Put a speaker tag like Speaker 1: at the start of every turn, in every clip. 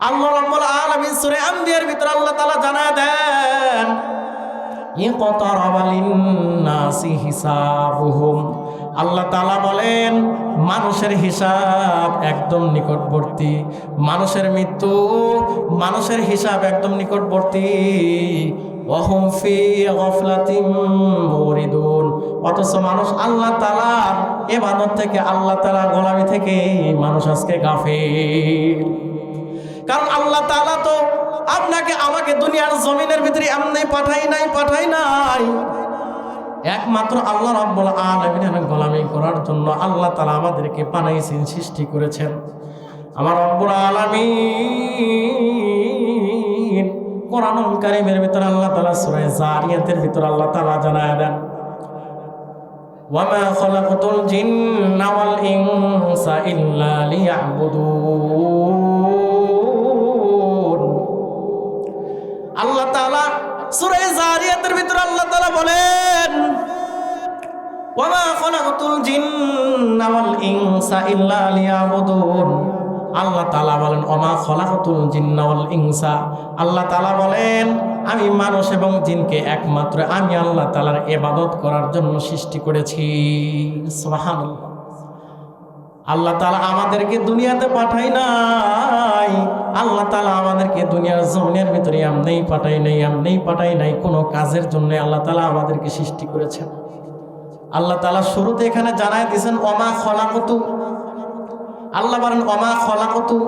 Speaker 1: আল্লাহ রাব্বুল আলামিন সূরা আম্বিয়ার ভিতরে আল্লাহ তাআলা জানায় দেন, ইকতারাবা লিন-নাসি হিসাবুহুম। আল্লাহ তাআলা বলেন মানুষের হিসাব একদম নিকটবর্তী, মানুষের মৃত্যু, মানুষের হিসাব একদম নিকটবর্তী। ওয়াহুম ফি গাফলাতিন মুরিদুন। অথচ মানুষ আল্লাহ তাআলার ইবাদত থেকে, আল্লাহ তাআলার গোলামি থেকে মানুষ আজকে গাফিল। কারণ আল্লাহ তাআলা তো আপনাকে আমাকে দুনিয়ার জমিনের ভিতরে এমনি পাঠাই নাই, একমাত্র আল্লাহ রাব্বুল আলামিনের গোলামি করার জন্য আল্লাহ তাআলা আমাদেরকে বানাইছেন, সৃষ্টি করেছেন। আমার রব্বুল আলামিন কোরআনুল কারীমের ভিতরে আল্লাহ তাআলা সূরা জারিয়াতের ভিতরে আল্লাহ তাআলা জানায় দেন, ওয়ামা খালাকাতুল জিন্না ওয়াল ইনসা ইল্লা লিয়াবুদুন। আল্লাহ তাআলা সূরা জারিয়াতের ভিতরে আল্লাহ তাআলা বলেন, ওয়ামা খালাকাতুল জিন্না ওয়াল ইনসা ইল্লা লিয়াবুদুন। আল্লাহ তাআলা বলেন ওয়ামা খালাকাতুল জিন্না ওয়াল ইনসা। আল্লাহ তাআলা বলেন আমি মানুষ এবং জিনকে একমাত্র আমি আল্লাহ তাআলার ইবাদত করার জন্য সৃষ্টি করেছি। সুবহানাল্লাহ। আল্লাহ তাআলা আমাদেরকে দুনিয়াতে পাঠাই নাই, আল্লাহ তাআলা আমাদেরকে দুনিয়ার জমিনের ভিতরে এমনি পাঠাই নাই কোনো কাজের জন্য আল্লাহ তাআলা আমাদেরকে সৃষ্টি করেছেন। আল্লাহ তাআলা শুরুতে এখানে জানায় দিয়েছেন ওমা খলাকতু। আল্লাহ বলেন ওমা খলাকতু।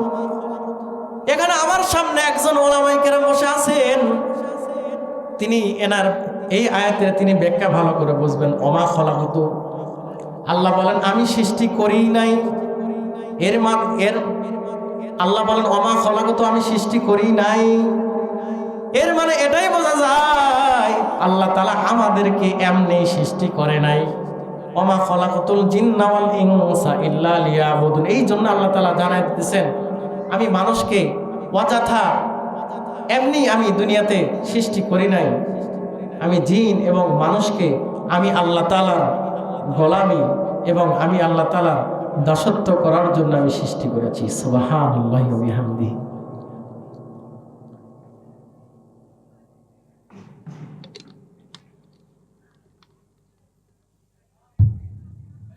Speaker 1: এখানে আমার সামনে একজন উলামায়ে কেরাম বসে আছেন, তিনি এনার এই আয়াতের তিনি ব্যাখ্যা ভালো করে বুঝবেন। ওমা খলাকতু, আল্লাহ বলেন আমি সৃষ্টি করিই নাই। এর আল্লাহ বলেন ওমা খলাকতু, আমি সৃষ্টি করি নাই। এর মানে এটাই বোঝা যায় আল্লাহ তাআলা আমাদেরকে এমনি সৃষ্টি করে নাই। ওমা খলাকাতুল জিন্না ওয়াল ইনসা ইল্লা লিয়াবুদুন। এই জন্য আল্লাহ তাআলা জানায় দিতেছেন আমি মানুষকে অযথা এমনি আমি দুনিয়াতে সৃষ্টি করি নাই, আমি জিন এবং মানুষকে আমি আল্লাহ তাআলার গোলামি এবং আমি আল্লাহ তাআলার দাসত্ব করার জন্য আমি সৃষ্টি করেছি। সুবহানাল্লাহি ওয়া বিহামদিহি।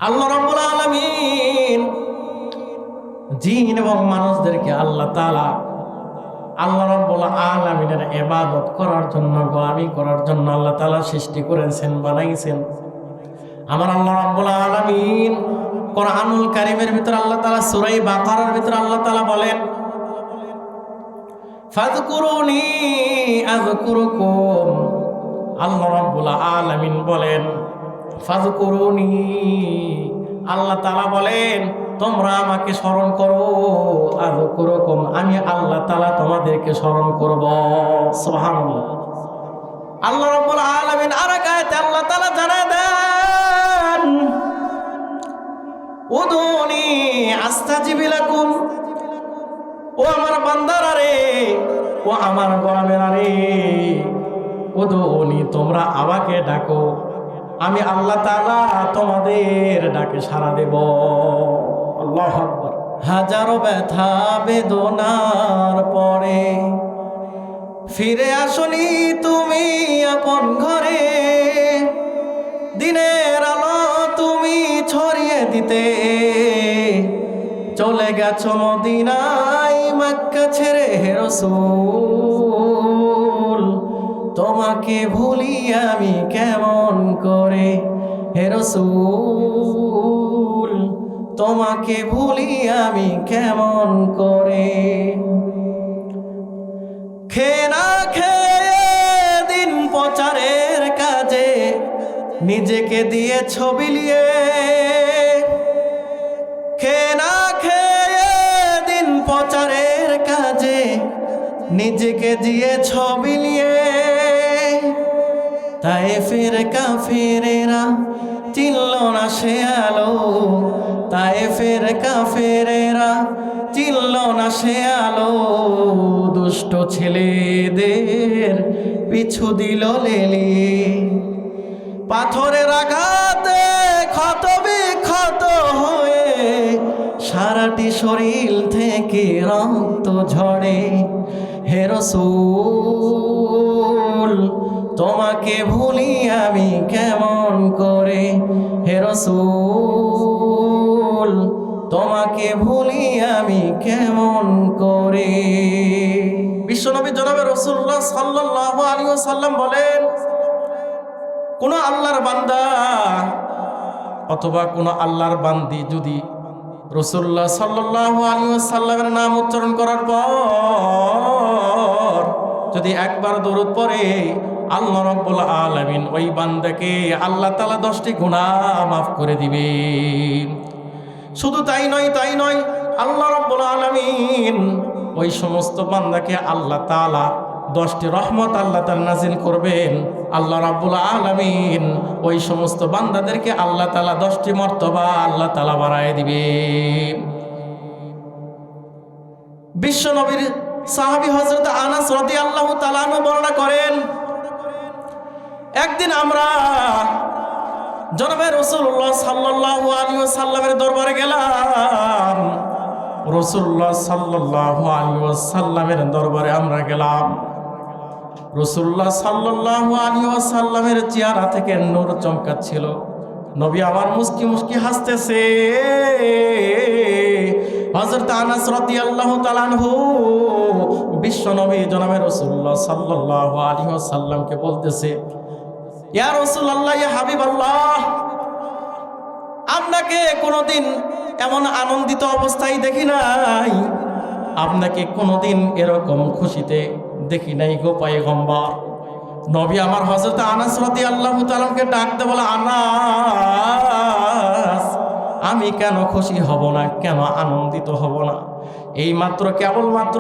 Speaker 1: আল্লাহ রাব্বুল আলামিন জিন এবং মানুষদেরকে আল্লাহ তাআলা আল্লাহ রাব্বুল আলামিনের ইবাদত করার জন্য, গোলামি করার জন্য আল্লাহ তাআলা সৃষ্টি করেছেন, বানাইছেন। আমার আল্লাহ রাব্বুল আলামিন কোরআনুল কারীমের ভিতরে আল্লাহ তাআলা সূরা বাকারার ভিতরে আল্লাহ তাআলা বলেন, ফাযকুরুনি আযকুরুকুম। আল্লাহ রাব্বুল আলামিন বলেন ফাযকুরুনি, আল্লাহ তাআলা বলেন তোমরা আমাকে স্মরণ করো, আযকুরুকুম, আমি আল্লাহ তাআলা তোমাদেরকে স্মরণ করব। সুবহানাল্লাহ। আল্লাহ রাব্বুল আলামিন আরেক আয়াতে আল্লাহ তাআলা জানায় দেন, উদুনি আস্তাজিব লাকুম। ও আমার বান্দারা রে, ও আমার গোলামেরা রে, উদুনি, তোমরা আমাকে ডাকো, আমি আল্লাহ তাআলা তোমাদের ডাকে সাড়া দেব। আল্লাহু আকবার। হাজারো ব্যথা বেদনার পরে ফিরে আসনি তুমি আপন ঘরে, দিনের আলো তুমি ছড়িয়ে দিতে চলে গেছো মদিনায় মক্কা ছেড়ে হে রাসূল। তোমাকে ভুলি আমি কেমন করে হে রাসূল, তোমাকে ভুলি আমি কেমন করে। খেয়ে না খেয়ে দিন প্রচারের কাজে নিজেকে দিয়ে ছবি লিয়ে, খেয়ে না খেয়ে দিন প্রচারের কাজে নিজেকে দিয়ে ছবি লিয়ে, তায়েফের কাফেরেরা চিনল না সে আলো, তায়েফের কাফেরেরা চিনল না সে আলো, দুষ্ট ছেলেদের পিছু দিল লেলি, পাথরের আঘাতে ক্ষত বিক্ষত হয়ে সারাটি শরীর থেকে রক্ত ঝরে। হে রাসূল তোমাকে ভুলি আমি কেমন করে, হে রাসূল তোমাকে ভুলি আমি কেমন করে। বিশ্বনবী জনাবে রাসূলুল্লাহ সাল্লাল্লাহু আলাইহি ওয়াসাল্লাম বলেন, কোন আল্লাহর বান্দা অথবা কোন আল্লাহর বান্দি যদি রাসূলুল্লাহ সাল্লাল্লাহু আলাইহি ওয়াসাল্লামের নাম উচ্চারণ করার পর যদি একবার দরুদ পড়ে, আল্লাহ রাব্বুল আলামিন ওই বান্দাকে আল্লাহ তাআলা 10টি গুনাহ মাফ করে দিবে। শুধু তাই নয়, আল্লাহ রাব্বুল আলামিন ওই সমস্ত বান্দাকে আল্লাহ তাআলা 10টি রহমত আল্লাহ তাআলা নাজিল করবেন। আল্লাহ রাব্বুল আলামিন ওই সমস্ত বান্দাদেরকে আল্লাহ তাআলা 10টি মর্তবা আল্লাহ তাআলা বাড়ায় দিবে। বিশ্ব নবীর সাহাবী হযরত আনাস রাদিয়াল্লাহু তাআলা আনহু বর্ণনা করেন, একদিন আমরা জনাবে রাসূলুল্লাহ সাল্লাল্লাহু আলাইহি ওয়াসাল্লামের দরবারে গেলাম। রাসূলুল্লাহ সাল্লাল্লাহু আলাইহি ওয়াসাল্লামের দরবারে আমরা গেলাম। রাসূলুল্লাহ সাল্লাল্লাহু আলাইহি ওয়াসাল্লামের চেহারা থেকে নূর চমকাচ্ছিল। নবী আমার মুস্কি মুস্কি হাসতেছে। হযরত আনাস রাদিয়াল্লাহু তাআলা আনহু বিশ্ব নবী জনাবে রাসূলুল্লাহ সাল্লাল্লাহু আলাইহি ওয়াসাল্লামকে বলতেছে, ইয়া রাসূলুল্লাহ, ইয়া হাবিবাল্লাহ, আপনাকে কোনোদিন এমন আনন্দিত অবস্থায় দেখি নাই, আপনাকে কোনোদিন এরকম খুশিতে দেখি নাই গো পয়গম্বর। নবী আমার হযরত আনাস রাদিয়াল্লাহু তাআলাকে ডাকতে বলে, আনাস, আমি কেন খুশি হব না, কেন আনন্দিত হব না? এই মাত্র কেবলমাত্র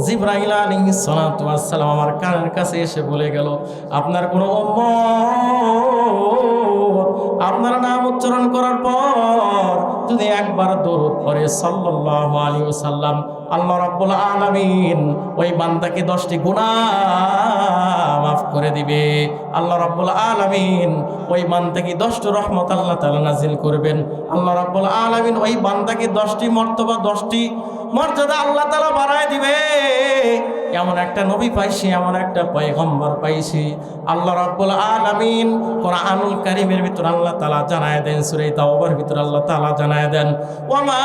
Speaker 1: জিবরাইল আলাইহিস সালাতু ওয়াস সালাম আমার কানের কাছে এসে বলে গেল, আপনার কোনো উম্মত আপনার নাম উচ্চারণ করার পর যদি একবার দরুদ পড়ে সাল্লাল্লাহু আলাইহি ওয়াসাল্লাম, আল্লাহ রাব্বুল আলামিন ওই বান্দাকে 10টি গুনাহ মাফ করে দিবে। আল্লাহ রাব্বুল আলামিন ওই বান্দাকে 10টি রহমত আল্লাহ তাআলা নাজিল করবেন। আল্লাহ রাব্বুল আলামিন ওই বান্দাকে 10টি মর্তবা 10টি মর্যাদা আল্লাহ তাআলা বাড়ায় দিবে। এমন একটা নবী পাইছি, এমন একটা পয়গম্বর পাইছি। আল্লাহ রাব্বুল আলামিন কোরআনুল কারীমের ভিতর আল্লাহ তাআলা জানায় দেন, সূরা তাওবার ভিতর আল্লাহ তাআলা জানায় দেন, ওয়ামা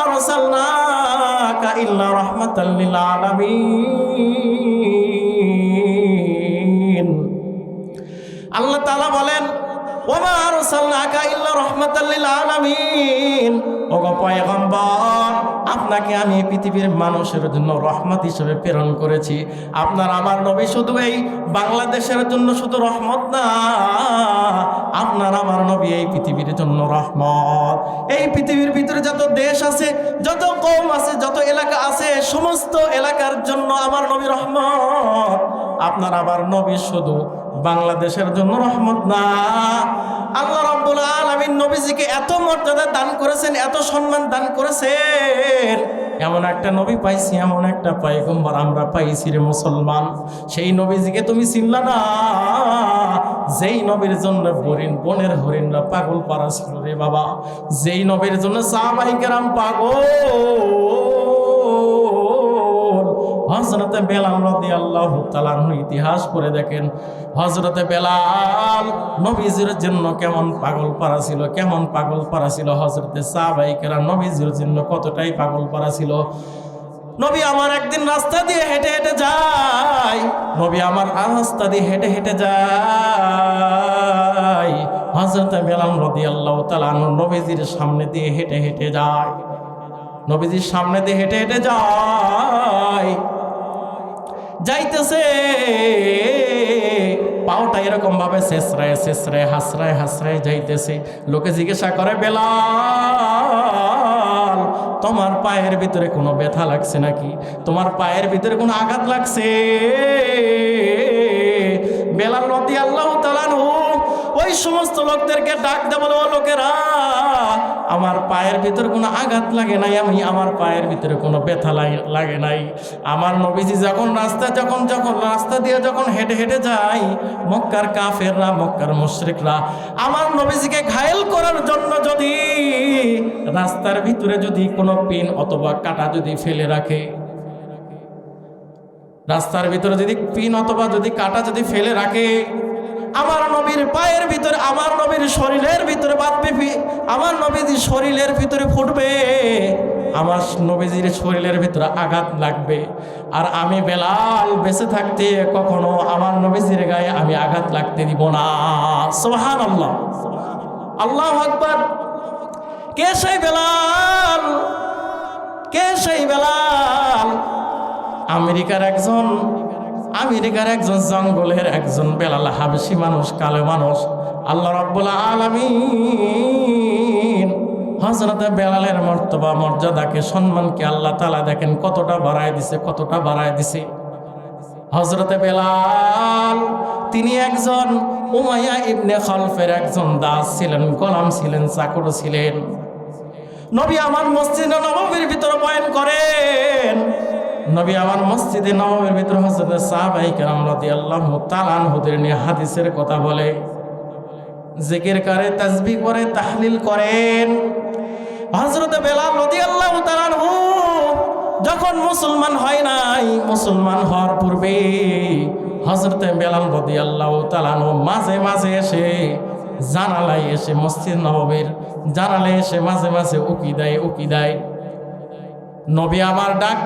Speaker 1: আরসালনাকা ইল্লা রাহমাতাল লিল আলামিন। আল্লাহ তাআলা বলেন, ওয়ামা আরসালনাকা ইল্লা রাহমাতাল লিল আলামিন। ওগো পয়গম্বর, আপনাকে আমি পৃথিবীর মানুষের জন্য রহমত হিসেবে প্রেরণ করেছি। আপনার আমার নবী শুধু এই বাংলাদেশের জন্য শুধু রহমত না, আপনার আমার নবী এই পৃথিবীর জন্য রহমত। এই পৃথিবীর ভিতরে যত দেশ আছে, যত কওম আছে, যত এলাকা আছে, সমস্ত এলাকার জন্য আমার নবী রহমত। আপনার আমার নবী শুধু বাংলাদেশের জন্য রহমত না, আল্লাহ রাব্বুল আলামিন নবীজিকে এত মর্যাদা দান করেছেন, এত সম্মান দান করেছেন। এমন একটা নবী পাইছি, এমন একটা পয়গম্বর আমরা পাইছি রে মুসলমান। সেই নবীজিকে তুমি চিনলা না, যেই নবীর জন্য বনের হরিণরা পাগল পারা ছিল রে বাবা, যেই নবীর জন্য সাহাবায়ে কেরাম পাগল। হযরতে বেলাল রাদিয়াল্লাহু তাআলা আনহু ইতিহাস পড়ে দেখেন, হযরতে বেলাল নবীজির জন্য কেমন পাগল পারা ছিল, কেমন পাগল পারা ছিল। হযরতে সাহাবায়ে কেরাম নবীজির জন্য কতটাই পাগল পারা ছিল। নবী আমার একদিন রাস্তা দিয়ে হেঁটে হেঁটে যায়, নবী আমার রাস্তা দিয়ে হেঁটে হেঁটে যায়। হযরতে বেলাল রাদিয়াল্লাহু তাআলা আনহু নবীজির সামনে দিয়ে হেঁটে হেঁটে যায়, নবীজির সামনে দিয়ে হেঁটে হেঁটে যায়। যাইতেছে পাওটা এরকম ভাবে শেষরায় শেষরায় হাসরায় হাসরায় যাইতেছে। লোকে জিজ্ঞাসা করে, বেলাল, তোমার পায়ের ভিতরে কোনো ব্যথা লাগছে নাকি? তোমার পায়ের ভিতরে কোনো আঘাত লাগছে? বেলাল রাদিয়াল্লাহু তাআলা আনহু ওই সমস্ত লোকদেরকে ডাক দেয়, বলে, ও লোকেরা, আমার পায়ের ভিতরে কোনো আঘাত লাগে নাই, আমার পায়ের ভিতরে কোনো ব্যথা লাগে নাই। আমার নবীজি যখন রাস্তা দিয়ে যখন হেঁটে হেঁটে যায়, মক্কার কাফেররা, মক্কার মুশরিকরা আমার নবীজিকে ঘায়েল করার জন্য যদি রাস্তার ভিতরে যদি কোনো পিন অথবা কাঁটা যদি ফেলে রাখে, রাস্তার ভিতরে যদি পিন অথবা যদি কাঁটা যদি ফেলে রাখে, আমার নবীর পায়ের ভিতরে, আমার নবীর শরীরের ভিতরে বাঁধবে, আমার নবীজির শরীরের ভিতরে ফুটবে, আমার নবীজির শরীরের ভিতরে আঘাত লাগবে। আর আমি বেলাল বেঁচে থাকতে কখনো আমার নবীজির গায়ে আমি আঘাত লাগতে দিব না। সুবহানাল্লাহ, আল্লাহু আকবার। কে সেই বেলাল? কে সেই বেলাল? আমেরিকার একজন জঙ্গলের একজন বেলাল, হাবশী মানুষ, কালো মানুষ। আল্লাহ রাব্বুল আলামিন হযরত বেলালের মর্যাদাকে, সম্মানকে আল্লাহ তাআলা দেখেন কতটা বাড়ায় দিছে। হযরত বেলাল তিনি একজন উমাইয়া ইবনে খালফের একজন দাস ছিলেন, গোলাম ছিলেন, চাকর ছিলেন। নবী আমার মসজিদে নববীর ভিতরে বয়ান করেন। নবী আমার মসজিদে নববীর ভিতরে হযরত সাহাবায়ে কেরাম রাদিয়াল্লাহু তাআলা আনহুদের নিয়ে হাদিসের কথা বলে, জিকির করে, তাসবিহ করে, তাহলিল করেন। হযরত বেলাল রাদিয়াল্লাহু তাআলা আনহু যখন মুসলমান হয় নাই, মুসলমান হওয়ার পূর্বে হযরত বেলাল রাদিয়াল্লাহু তাআলা আনহু মাঝে মাঝে এসে জানালায় এসে, মসজিদ নববীর জানালায় এসে মাঝে মাঝে উকি দেয়। নবী আমার ডাক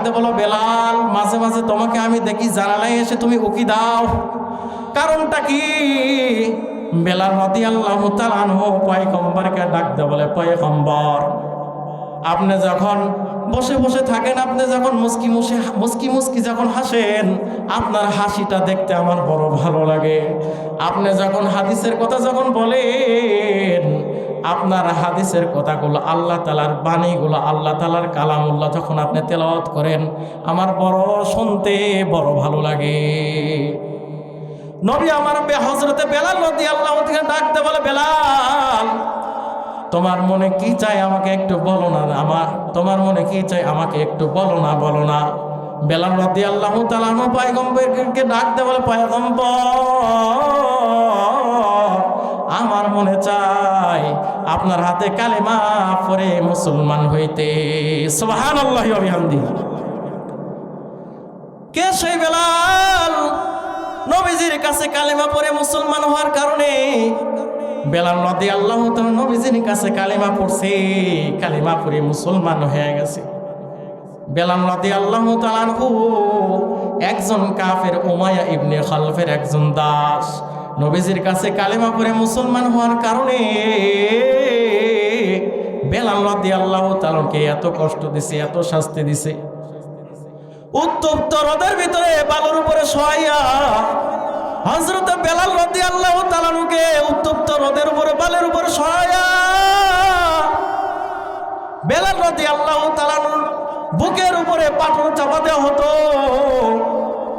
Speaker 1: দে বলো, বেলাল মাঝে মাঝে তোমাকে আমি দেখি জানালায় এসে তুমি উকি দাও, কারণটা কি? বেলাল রাদিয়াল্লাহু তাআলা আনহু পয়গম্বরকে ডাক দে বলে, পয়গম্বর আপনি যখন বসে বসে থাকেন, আপনি যখন মুস্কি যখন হাসেন, আপনার হাসিটা দেখতে আমার বড় ভালো লাগে। আপনি যখন হাদিসের কথা যখন বলেন, আপনার হাদিসের কথাগুলো, আল্লাহ তাআলার বাণীগুলো, আল্লাহ তাআলার কালামুল্লাহ যখন আপনি তেলাওয়াত করেন, আমার বড় শুনতে বড় ভালো লাগে। নবী আমার হযরতে বেলাল রাদিয়াল্লাহু তাআলা ডাকতে বলে, বেলাল তোমার মনে কি চাই আমাকে একটু বলো না, তোমার মনে কি চাই আমাকে একটু বলো না। বেলাল রাদিয়াল্লাহু তাআলা পয়গম্বরকে ডাকতে বলে, পয়গম্বর আমার মনে চাই আপনার হাতে কালেমা পড়ে মুসলমান হইতে। সুবহানাল্লাহি ওয়া বিহামদিহি। কে সেই বেলাল? নবীজির কাছে কালেমা পড়ে মুসলমান হওয়ার কারণে বেলাল রাদিয়াল্লাহু তাআলা নবীজির কাছে কালেমা পড়ছে, কালেমা পড়ে মুসলমান হয়ে গেছে। বেলাল রাদিয়াল্লাহু তাআলা আনহু একজন কাফের, উমাইয়া ইবনে খালফের একজন দাস, নবীজির কাছে কালেমা পড়ে মুসলমান হওয়ার কারণে বেলাল রাদিয়াল্লাহু তাআলাকে এত কষ্ট দিছে, এত শাস্তি দিছে। উত্তপ্ত রোদের ভিতরে বালুর উপরে শোয়াইয়া হযরত বেলাল রাদিয়াল্লাহু তাআলাকে উত্তপ্ত রোদের উপরে, বালুর উপরে শোয়াইয়া বেলাল রাদিয়াল্লাহু তাআলার বুকের উপরে পাথর চাপা দেওয়া হতো।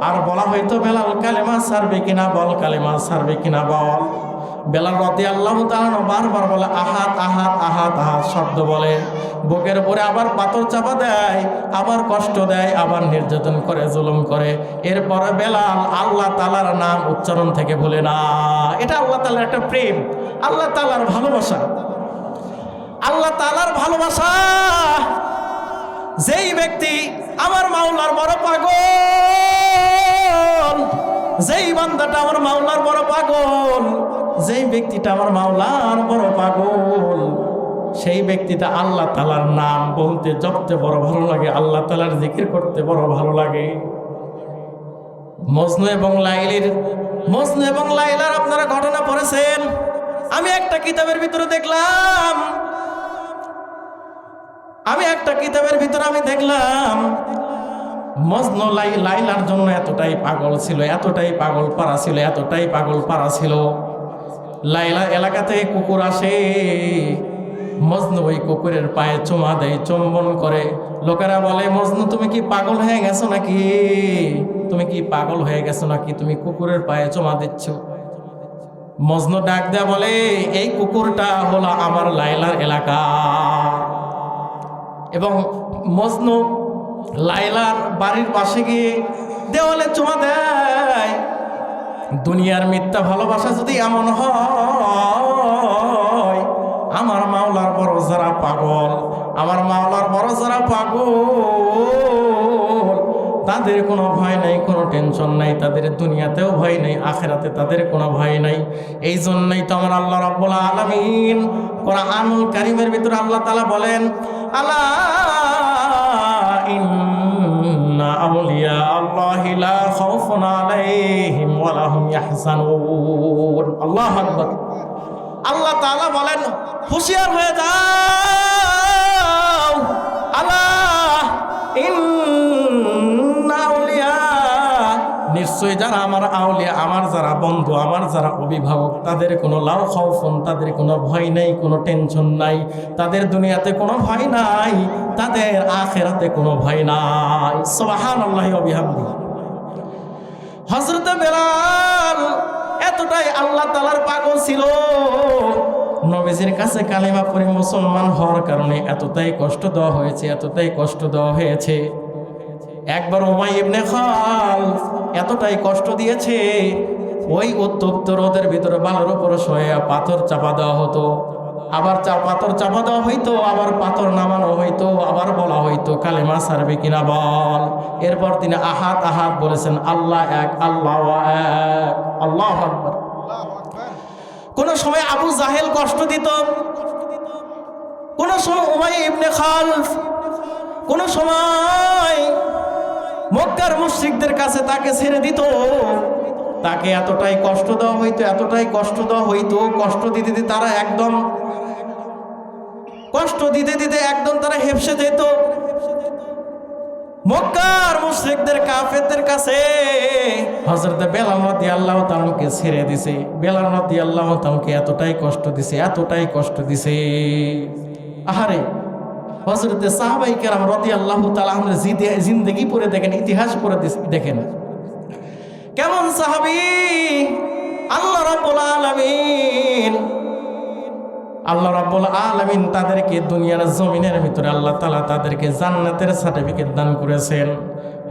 Speaker 1: আর বলা হইতো, বেলাল কালেমা ছাড়বে কিনা বল, কালেমা ছাড়বে কিনা বল। বেলাল রাদিয়াল্লাহু তাআলা বারবার বলে, আহাত আহাত আহাত আহাত শব্দ বলে, বুকের উপরে আবার পাথর চাপা দেয়, আবার কষ্ট দেয়, আবার নির্যাতন করে, জুলুম করে। এরপরে বেলাল আল্লাহ তাআলার নাম উচ্চারণ থেকে ভুলে না। এটা আল্লাহ তাআলার একটা প্রেম, আল্লাহ তাআলার ভালোবাসা, আল্লাহ তাআলার ভালোবাসা। যেই ব্যক্তি আমার মাওলার বড় পাগল, যেই বান্দাটা আমার মাওলার বড় পাগল, যেই ব্যক্তিটা আমার মাওলার বড় পাগল, সেই ব্যক্তিটা আল্লাহ তাআলার নাম বলতে জপতে বড় ভালো লাগে, আল্লাহ তাআলার জিকির করতে বড় ভালো লাগে। মজনু এবং লাইলার আপনারা ঘটনা পড়েছেন। আমি একটা কিতাবের ভিতরে দেখলাম, মজনু লাইলার জন্য এতটাই পাগল ছিল, এতটাই পাগল পারা ছিল। লাইলা এলাকা থেকে কুকুর আসে, মজনু ওই কুকুরের পায়ে চুমা দেয়, চুম্বন করে। লোকেরা বলে, মজনু তুমি কি পাগল হয়ে গেছো নাকি, তুমি কুকুরের পায়ে চুমা দিচ্ছ? মজনু ডাক দেয়া বলে, এই কুকুরটা হলো আমার লাইলার এলাকা। এবং মজনু লাইলার বাড়ির পাশে গিয়ে দেওয়ালে চুমা দেয়। দুনিয়ার মিথ্যা ভালোবাসা যদি এমন হয়, আমার মাওলার বড় যারা পাগল, আমার মাওলার বড় যারা পাগল, তাদের কোনো ভয় নাই, কোনো টেনশন নাই, তাদের দুনিয়াতেও ভয় নেই, আখিরাতে তাদের কোনো ভয় নাই। এই জন্যই তো আমার আল্লাহ রাব্বুল আলামিন কোরআনুল কারীমের ভিতরে আল্লাহ তাআলা বলেন, আলা ইন্না আউলিয়া আল্লাহি লা খাউফুন আলাইহিম ওয়া লা হুম ইয়াহজানুন। আল্লাহু আকবার। আল্লাহ তাআলা বলেন, হুঁশিয়ার হয়ে যাও, আলা ইন্না আউলিয়া, নিশ্চয় যারা আমার আউলিয়া, আমার যারা বন্ধু, আমার যারা অভিভাবক, তাদের কোনো লাউ খাউফুন, তাদের কোনো ভয় নাই, কোনো টেনশন নাই, তাদের দুনিয়াতে কোনো ভয় নাই, তাদের আখিরাতে কোনো ভয় নাই। সুবহানাল্লাহি ওয়া বিহামদিহি। হযরত বেলাল এতটাই আল্লাহ তাআলার পাগল ছিল, নবীজির কাছে কালিমা পড়ে মুসলমান হওয়ার কারণে এতটাই কষ্ট দেওয়া হয়েছে, এতটাই কষ্ট দেওয়া হয়েছে। একবার উমাইয়া ইবনে খালফ এতটাই কষ্ট দিয়েছে, ওই উত্তপ্ত রোদের ভিতরে বালুর উপরে শোয়া পাথর চাপা দেওয়া হতো, আবার পাথর চাপা দেওয়া হইতো, আবার পাথর নামানো হইতো, আবার বলা হইতো কালেমা ছাড়বে কিনা বল। এরপর তিনি আহাদ আহাদ বলেছেন, আল্লাহ এক, আল্লাহ এক, আল্লাহু আকবার। কোন সময় আবু জাহেল কষ্ট দিত, কোন সময় উমাইয়া ইবনে খালফ, কোন সময় মক্কার মুশরিকদের কাছে তাকে ছেড়ে দিত। তাকে এতটাই কষ্ট দেওয়া হইতো, এতটাই কষ্ট দেওয়া হইতো, কষ্ট দিতে দিতে তারা একদম তারা হেপসে যেত। মক্কার মুশরিকদের কাফেরদের কাছে হযরত বেলাল রাদিয়াল্লাহু তাআলাকে ছেড়ে দিয়েছে। বেলাল রাদিয়াল্লাহু তাআলাকে এতটাই কষ্ট দিছে, এতটাই কষ্ট দিছে। আহারে, হযরত সাহাবায়ে কেরাম রাদিয়াল্লাহু তাআলা আনহুর জিন্দেগি পড়ে দেখেন, ইতিহাস পড়ে দেখেন, কেমন সাহাবী। আল্লাহ রাব্বুল আলামিন তাদেরকে দুনিয়ার জমিনের ভিতরে আল্লাহ তাআলা তাদেরকে জান্নাতের সার্টিফিকেট দান করেছেন।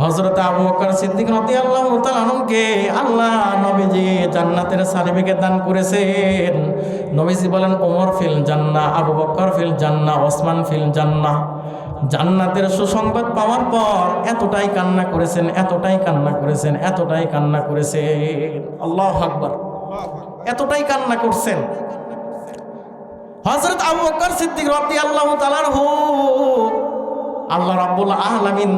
Speaker 1: হযরত আবু বকর সিদ্দিক রাদিয়াল্লাহু তাআলা আনহুকে আল্লাহ নবীজি জান্নাতের সার্টিফিকেট দান করেছেন। নবীজি বলেন, ওমর ফিল জান্নাহ, আবু বকর ফিল জান্নাহ, ওসমান ফিল জান্নাহ। জান্নাতের সুসংবাদ পাওয়ার পর এতটাই কান্না করেছেন, এতটাই কান্না করেছেন, এতটাই কান্না করেছেন। আল্লাহু আকবার। এতটাই কান্না করছেন। হযরত আবু বকর সিদ্দিক রাদিয়াল্লাহু তাআলা আনহু, আল্লাহ রাব্বুল আলামিন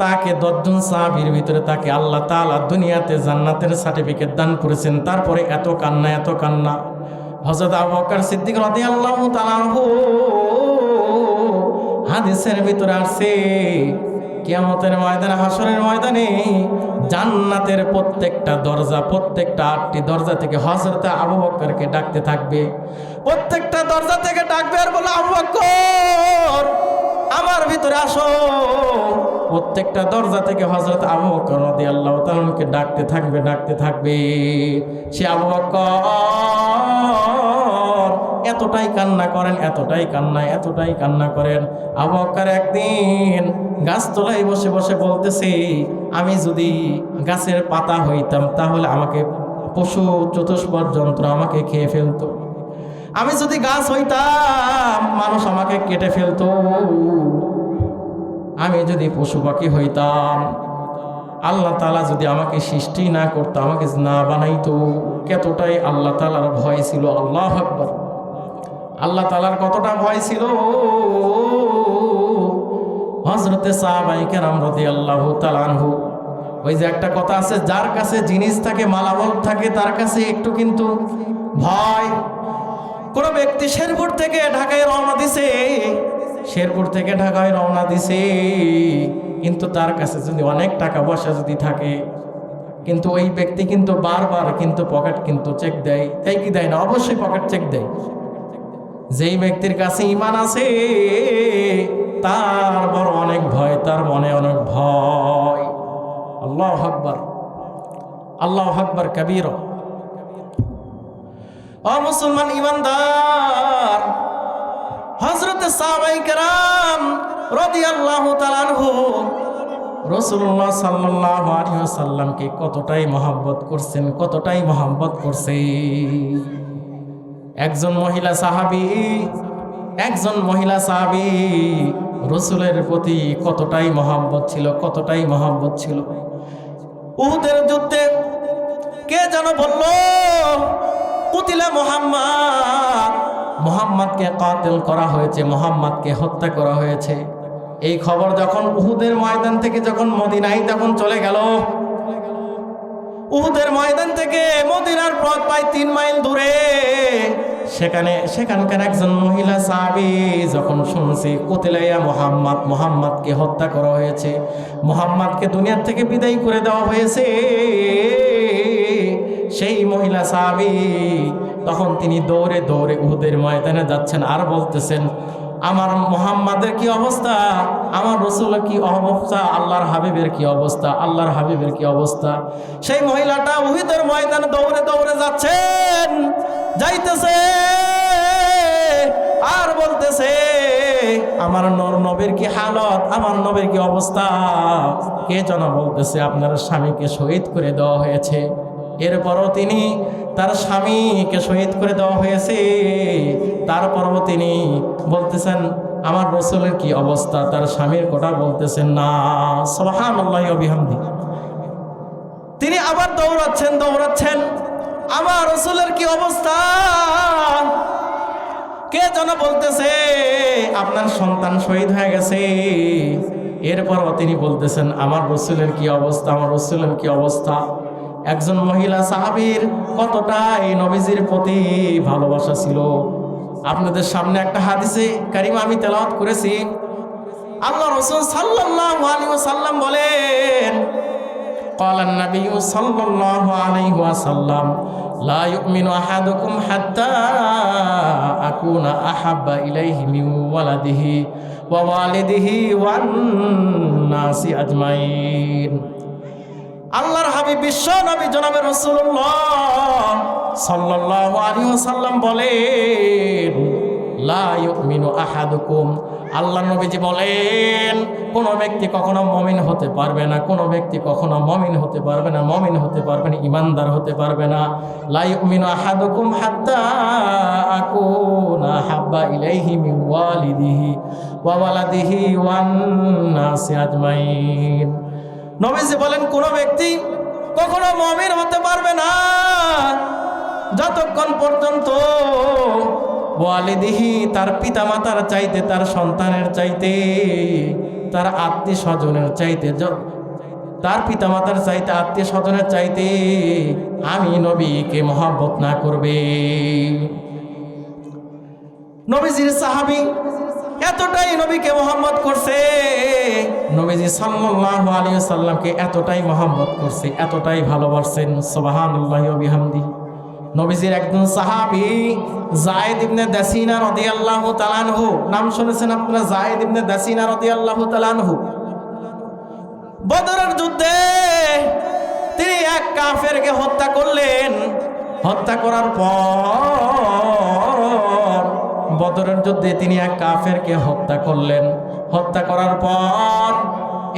Speaker 1: তাকে 10 জন সাহাবীর ভিতরে তাকে আল্লাহ তাআলা দুনিয়াতে জান্নাতের সার্টিফিকেট দান করেছেন। তারপরে এত কান্না, এত কান্না। হযরত আবু বকর সিদ্দিক রাদিয়াল্লাহু তাআলা আনহু, হাদিসের ভিতরে আসছে, কিয়ামতের ময়দানে, হাসরের ময়দানে জান্নাতের প্রত্যেকটা দরজা, প্রত্যেকটা 8টি দরজা থেকে হযরত আবু বকরকে ডাকতে থাকবে। প্রত্যেকটা দরজা থেকে ডাকবে আর বলে, আবু বকর আমার ভিতরে আসো। প্রত্যেকটা দরজা থেকে হযরত আবু বকর রাদিয়াল্লাহু তাআলাকে ডাকতে থাকবে, ডাকতে থাকবে। সে আবু বকর এতটাই কান্না করেন, এতটাই কান্না করেন। আবু বকর একদিন গাছতলায় বসে বসে বলতেছে, আমি যদি গাছের পাতা হইতাম তাহলে আমাকে পশু চতুষ্পদ যন্ত্র আমাকে খেয়ে ফেলতো। আমি যদি গাছ হইতাম মানুষ আমাকে কেটে ফেলতো। আমি যদি পশু পাখি হইতাম, আল্লাহ তাআলা যদি আমাকে সৃষ্টি না করতো, আমাকে না বানাইতো। কতটাই আল্লাহ তাআলার ভয় ছিল। আল্লাহু আকবার। আল্লাহ তাআলার কতটা ভয় ছিল। হযরতে সাহাবায়ে কেরাম রাদিয়াল্লাহু তাআলা আনহু, ওই যে একটা কথা আছে, যার কাছে জিনিস থাকে, মালামাল থাকে, তার কাছে একটু কিন্তু ভয়। কোন ব্যক্তি শেরপুর থেকে ঢাকায় রওনা দিছে, কিন্তু তার কাছে যদি অনেক টাকা পয়সা যদি থাকে, কিন্তু ওই ব্যক্তি কিন্তু বারবার কিন্তু পকেট কিন্তু চেক দেয়, তাই কি দেয় না? অবশ্যই পকেট চেক দেয়। যেই ব্যক্তির কাছে ঈমান আছে তার বড় অনেক ভয়, তার মনে অনেক ভয়। আল্লাহু আকবার, আল্লাহু আকবার কবীরা। ও মুসলমান ইমানদার, হযরতে সাহাবায়ে কেরাম রাদিয়াল্লাহু তাআলা আনহু রাসূলুল্লাহ সাল্লাল্লাহু আলাইহি ওয়াসাল্লামকে কতটাই মহব্বত করছেন, কতটাই মহব্বত করছে। একজন মহিলা সাহাবী রাসূলের প্রতি কতটাই মহব্বত ছিল, কতটাই মহব্বত ছিল। উহুদের যুদ্ধে কে যেন বলল, কুতিলা মুহাম্মাদকে কাতিল করা হয়েছে, মুহাম্মাদকে হত্যা করা হয়েছে। এই খবর যখন উহুদের ময়দান থেকে যখন মদিনায় তখন চলে গেল, উহুদের ময়দান থেকে মদিনার পথ প্রায় 3 মাইল দূরে, সেখানকার একজন মহিলা সাহাবী যখন শুনছে কুতিলাইয়া মুহাম্মাদকে হত্যা করা হয়েছে, মুহাম্মাদকে দুনিয়া থেকে বিদায় করে দেওয়া হয়েছে, সেই মহিলা সাহাবী তখন তিনি দৌড়ে দৌড়ে উহুদের ময়দানে যাচ্ছেন আর বলতেছেন, আমার মুহাম্মাদের কি অবস্থা, আমার রাসূলের কি অবস্থা, আল্লাহর হাবিবের কি অবস্থা, আল্লাহর হাবিবের কি অবস্থা। সেই মহিলাটা উহুদের ময়দানে দৌড়ে দৌড়ে যাচ্ছেন, যাইতেছে আর বলতেছে, আমার নবীর কি হালত, আমার নবীর কি অবস্থা। কে যেন বলতেছে, আপনার স্বামীকে শহীদ করে দেওয়া হয়েছে। এরপরও তিনি তার স্বামীকে শহীদ করে দেওয়া হয়েছে, তারপরও তিনি বলতেছেন আমার রাসূলের কি অবস্থা, তার স্বামীর কথা বলতেছেন না। সুবহানাল্লাহি ওয়া বিহামদি। তিনি আবার দৌড়াচ্ছেন, আমার রাসূলের কি অবস্থা। কে যেন বলতেছে আপনার সন্তান শহীদ হয়ে গেছে। এরপরও তিনি বলতেছেন আমার রাসূলের কি অবস্থা, আমার রাসূলের কি অবস্থা। একজন মহিলা সাহাবীর কতটাই নবীজির প্রতি ভালোবাসা ছিল। আপনাদের সামনে একটা হাদিসে কারিমা আমি তেলাওয়াত করেছি। আল্লাহ রাসূল সাল্লাল্লাহু আলাইহি ওয়াসাল্লাম বলেন, ক্বালান নাবিয়্যু সাল্লাল্লাহু আলাইহি ওয়াসাল্লাম, লা ইউমিনু আহাদুকুম হাত্তা আকুনা আহাব্বা ইলাইহি মিন ওয়ালাদিহি ওয়া ওয়ালিদিহি ওয়ান নাসি আজমাইন। আল্লাহর হাবিব বিশ্ব নবী জনাবে রাসূলুল্লাহ সাল্লাল্লাহু আলাইহি ওয়াসাল্লাম বলেন, লা ইউমিনু আহাদুকুম, আল্লাহ নবীজি বলেন কোন ব্যক্তি কখনো মুমিন হতে পারবে না, কোন ব্যক্তি কখনো মুমিন হতে পারবে না, মুমিন হতে পারবে না, ঈমানদার হতে পারবে না। লা ইউমিনু আহাদুকুম হাত্তা আকুনা হাব্বা ইলাইহি মিন ওয়ালিদিহি ওয়া ওয়ালাদিহি ওয়ান নাসি আজমাইন। নবীজি বলেন কোন ব্যক্তি কখনো মুমিন হতে পারবে না যতক্ষণ পর্যন্ত ওয়ালিদিহি, তার পিতামাতার চাইতে, তার সন্তানের চাইতে, তার আত্মীয় স্বজনের চাইতে, তার পিতামাতার চাইতে, আত্মীয় স্বজনের চাইতে আমি নবীকে মহব্বত না করবে। নবীজির সাহাবী এতটাই নবীকে মহব্বত করছে, নবীজি সাল্লাল্লাহু আলাইহি ওয়াসাল্লামকে এতটাই মহব্বত করছে, এতটাই ভালোবাসেন। সুবহানাল্লাহি ওয়া বিহামদিহি। নবীজির একজন সাহাবী যায়েদ ইবনে দাসিনা রাদিয়াল্লাহু তাআলা আনহু, নাম শুনেছেন আপনারা? যায়েদ ইবনে দাসিনা রাদিয়াল্লাহু তাআলা আনহু বদরের যুদ্ধে তিনি এক কাফেরকে হত্যা করলেন। হত্যা করার পর বদরের যুদ্ধে তিনি এক কাফেরকে হত্যা করলেন। হত্যা করার পর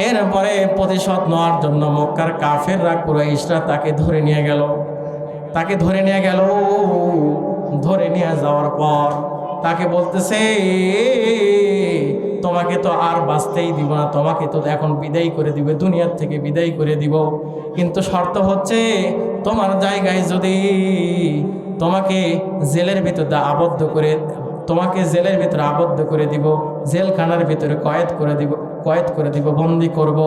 Speaker 1: এরপরে প্রতিশোধ নেওয়ার জন্য মক্কার কাফেররা, কুরাইশরা তাকে ধরে নিয়ে গেল। ধরে নিয়ে যাওয়ার পর তাকে বলতেছে, তোমাকে তো আর বাঁচতেই দিব না, তোমাকে তো এখন বিদায় করে দিবে, দুনিয়ার থেকে বিদায় করে দিব, কিন্তু শর্ত হচ্ছে তোমার জায়গায় যদি তোমাকে জেলের ভিতরে আবদ্ধ করে, তোমাকে জেলের ভিতরে আবদ্ধ করে দিব, জেলখানার ভিতরে কয়েদ করে দিব, বন্দী করব,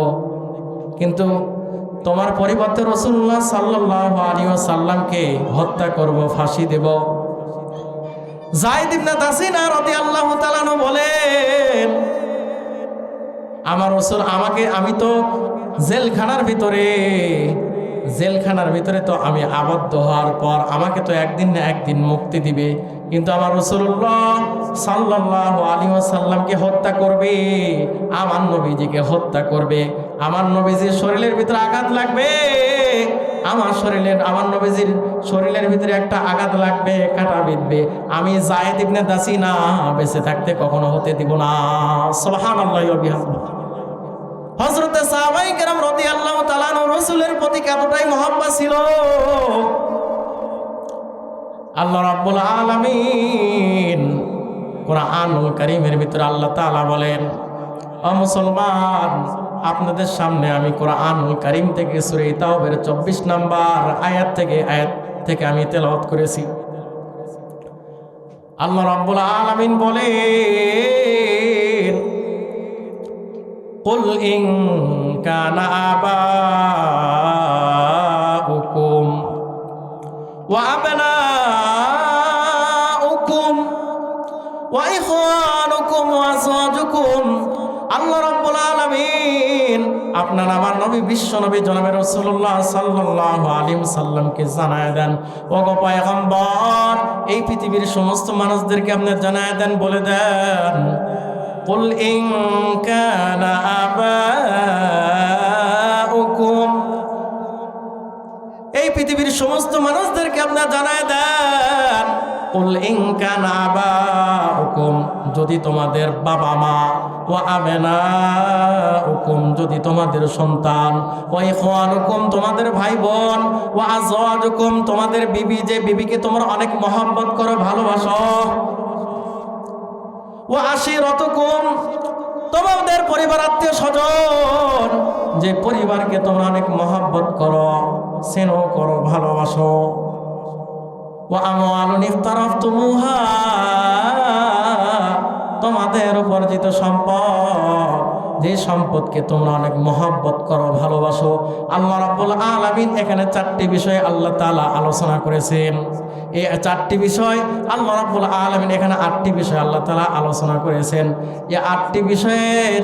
Speaker 1: কিন্তু তোমার পরিবর্তে রাসূলুল্লাহ সাল্লাল্লাহু আলাইহি ওয়াসাল্লামকে হত্যা করব, ফাঁসি দেব। যায়েদ ইবনে দাসিনা রাদিয়াল্লাহু তাআলা আনহু বলেন, আমার রাসূল আমি তো জেলখানার ভিতরে তো আমি আবদ্ধ হওয়ার পর আমাকে তো একদিন না একদিন মুক্তি দিবে, কিন্তু আমার রাসূলুল্লাহ সাল্লাল্লাহু আলাইহি ওয়াসাল্লামকে হত্যা করবে, আমার নবীজিকে হত্যা করবে, আমার নবীজির শরীরের ভিতরে আঘাত লাগবে, আমার নবীজির শরীরের ভিতরে একটা আঘাত লাগবে, কাটা বিঁধবে, আমি যায়েদ ইবনে দাসিনা বেঁচে থাকতে কখনো হতে দিব না। সুবহানাল্লাহি ওয়া বিহামদিহি। হযরতে সাহাবায়ে কেরাম রাদিয়াল্লাহু তাআলা রাসূলের প্রতি কতটাই মহব্বত ছিল। আল্লাহ রাব্বুল আলামিন কোরআনুল কারীমের ভিতরে আল্লাহ তাআলা বলেন, ও মুসলমান, আপনাদের সামনে আমি কোরআনুল কারীম থেকে সূরা তাওবার 24 নম্বর আয়াত থেকে আমি তেলাওয়াত করেছি। আল্লাহ রাব্বুল আলামিন বলেন, কুল ইন কানা আবাউকুম ওয়া আবনাউকুম ওয়া ইখওয়ানুকুম ওয়া আজওয়াজুকুম। আল্লাহ রাব্বুল আলামিন আপনার আমার নবী বিশ্ব নবী জনাবে রাসূলুল্লাহ সাল্লাল্লাহু আলাইহি ওয়াসাল্লামকে জানায় দেন, ওগো পয়গম্বর, এই পৃথিবীর সমস্ত মানুষদেরকে আপনি জানায় দেন, বলে দেন, কুল ইন কানা আবাউকুম, এই পৃথিবীর সমস্ত মানুষদেরকে আপনি জানায় দেন, কুল ইন কানা আবাউকুম, যদি তোমাদের বাবা মা, ওয়া আবনাউকুম, যদি তোমাদের সন্তান, ওয়া ইখওয়ানুকুম, তোমাদের ভাই বোন, ওয়া আজওয়াজুকুম, তোমাদের বিবি, যে বিবিকে তোমরা অনেক মহব্বত করো, ভালোবাসো, ওয়া আশিরাতুকুম, তোমাদের পরিবার, আত্মীয় স্বজন, যে পরিবারকে তোমরা অনেক মহব্বত করো, স্নেহ করো, ভালোবাসো, ওয়া আমওয়ালুন ইফতারাফতুমুহা, তোমাদের উপার্জিত সম্পদ, যে সম্পদকে তোমরা অনেক মহব্বত করো, ভালোবাসো। আল্লাহ রাব্বুল আলামিন এখানে 4টি বিষয় আল্লাহ তাআলা আলোচনা করেছেন। এই 4টি বিষয় আল্লাহ রাব্বুল আলামিন, এখানে 8টি বিষয় আল্লাহ তাআলা আলোচনা করেছেন। এই 8টি বিষয়ের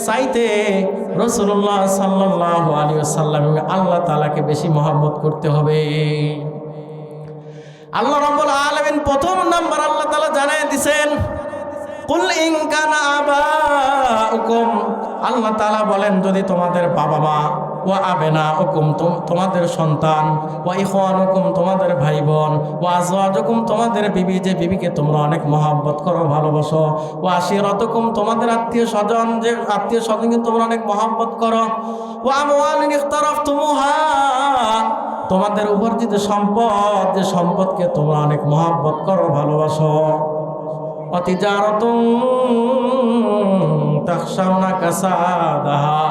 Speaker 1: চাইতে রাসূলুল্লাহ সাল্লাল্লাহু আলাইহি ওয়াসাল্লাম আল্লাহ তাআলাকে বেশি মহব্বত করতে হবে। আল্লাহ রাব্বুল আলামিন প্রথম নাম্বার আল্লাহ তাআলা জানায় দিবেন, কুল ইন কানা আবাউকুম, আল্লাহ তাআলা বলেন, যদি তোমাদের বাবা মা, ওয়া আবনাউকুম, তোমাদের সন্তান, ওয়া ইখওয়ানুকুম, তোমাদের ভাই বোন, ওয়া আজওয়াজুকুম, তোমাদের বিবি, যে বিবিকে তোমরা অনেক মহব্বত করো, ভালোবাসো, ওয়া আশিরাতুকুম, তোমাদের আত্মীয় স্বজন, যে আত্মীয় স্বজনকে তোমরা অনেক মহব্বত করো, ওয়া আমওয়ালুন ইখতারাফতুমুহা, তোমাদের উপার্জিত সম্পদ, যে সম্পদকে তোমরা অনেক মহব্বত করো, ভালোবাসো, অতিজারাতুন তাখশাউনা কাসাদাহা,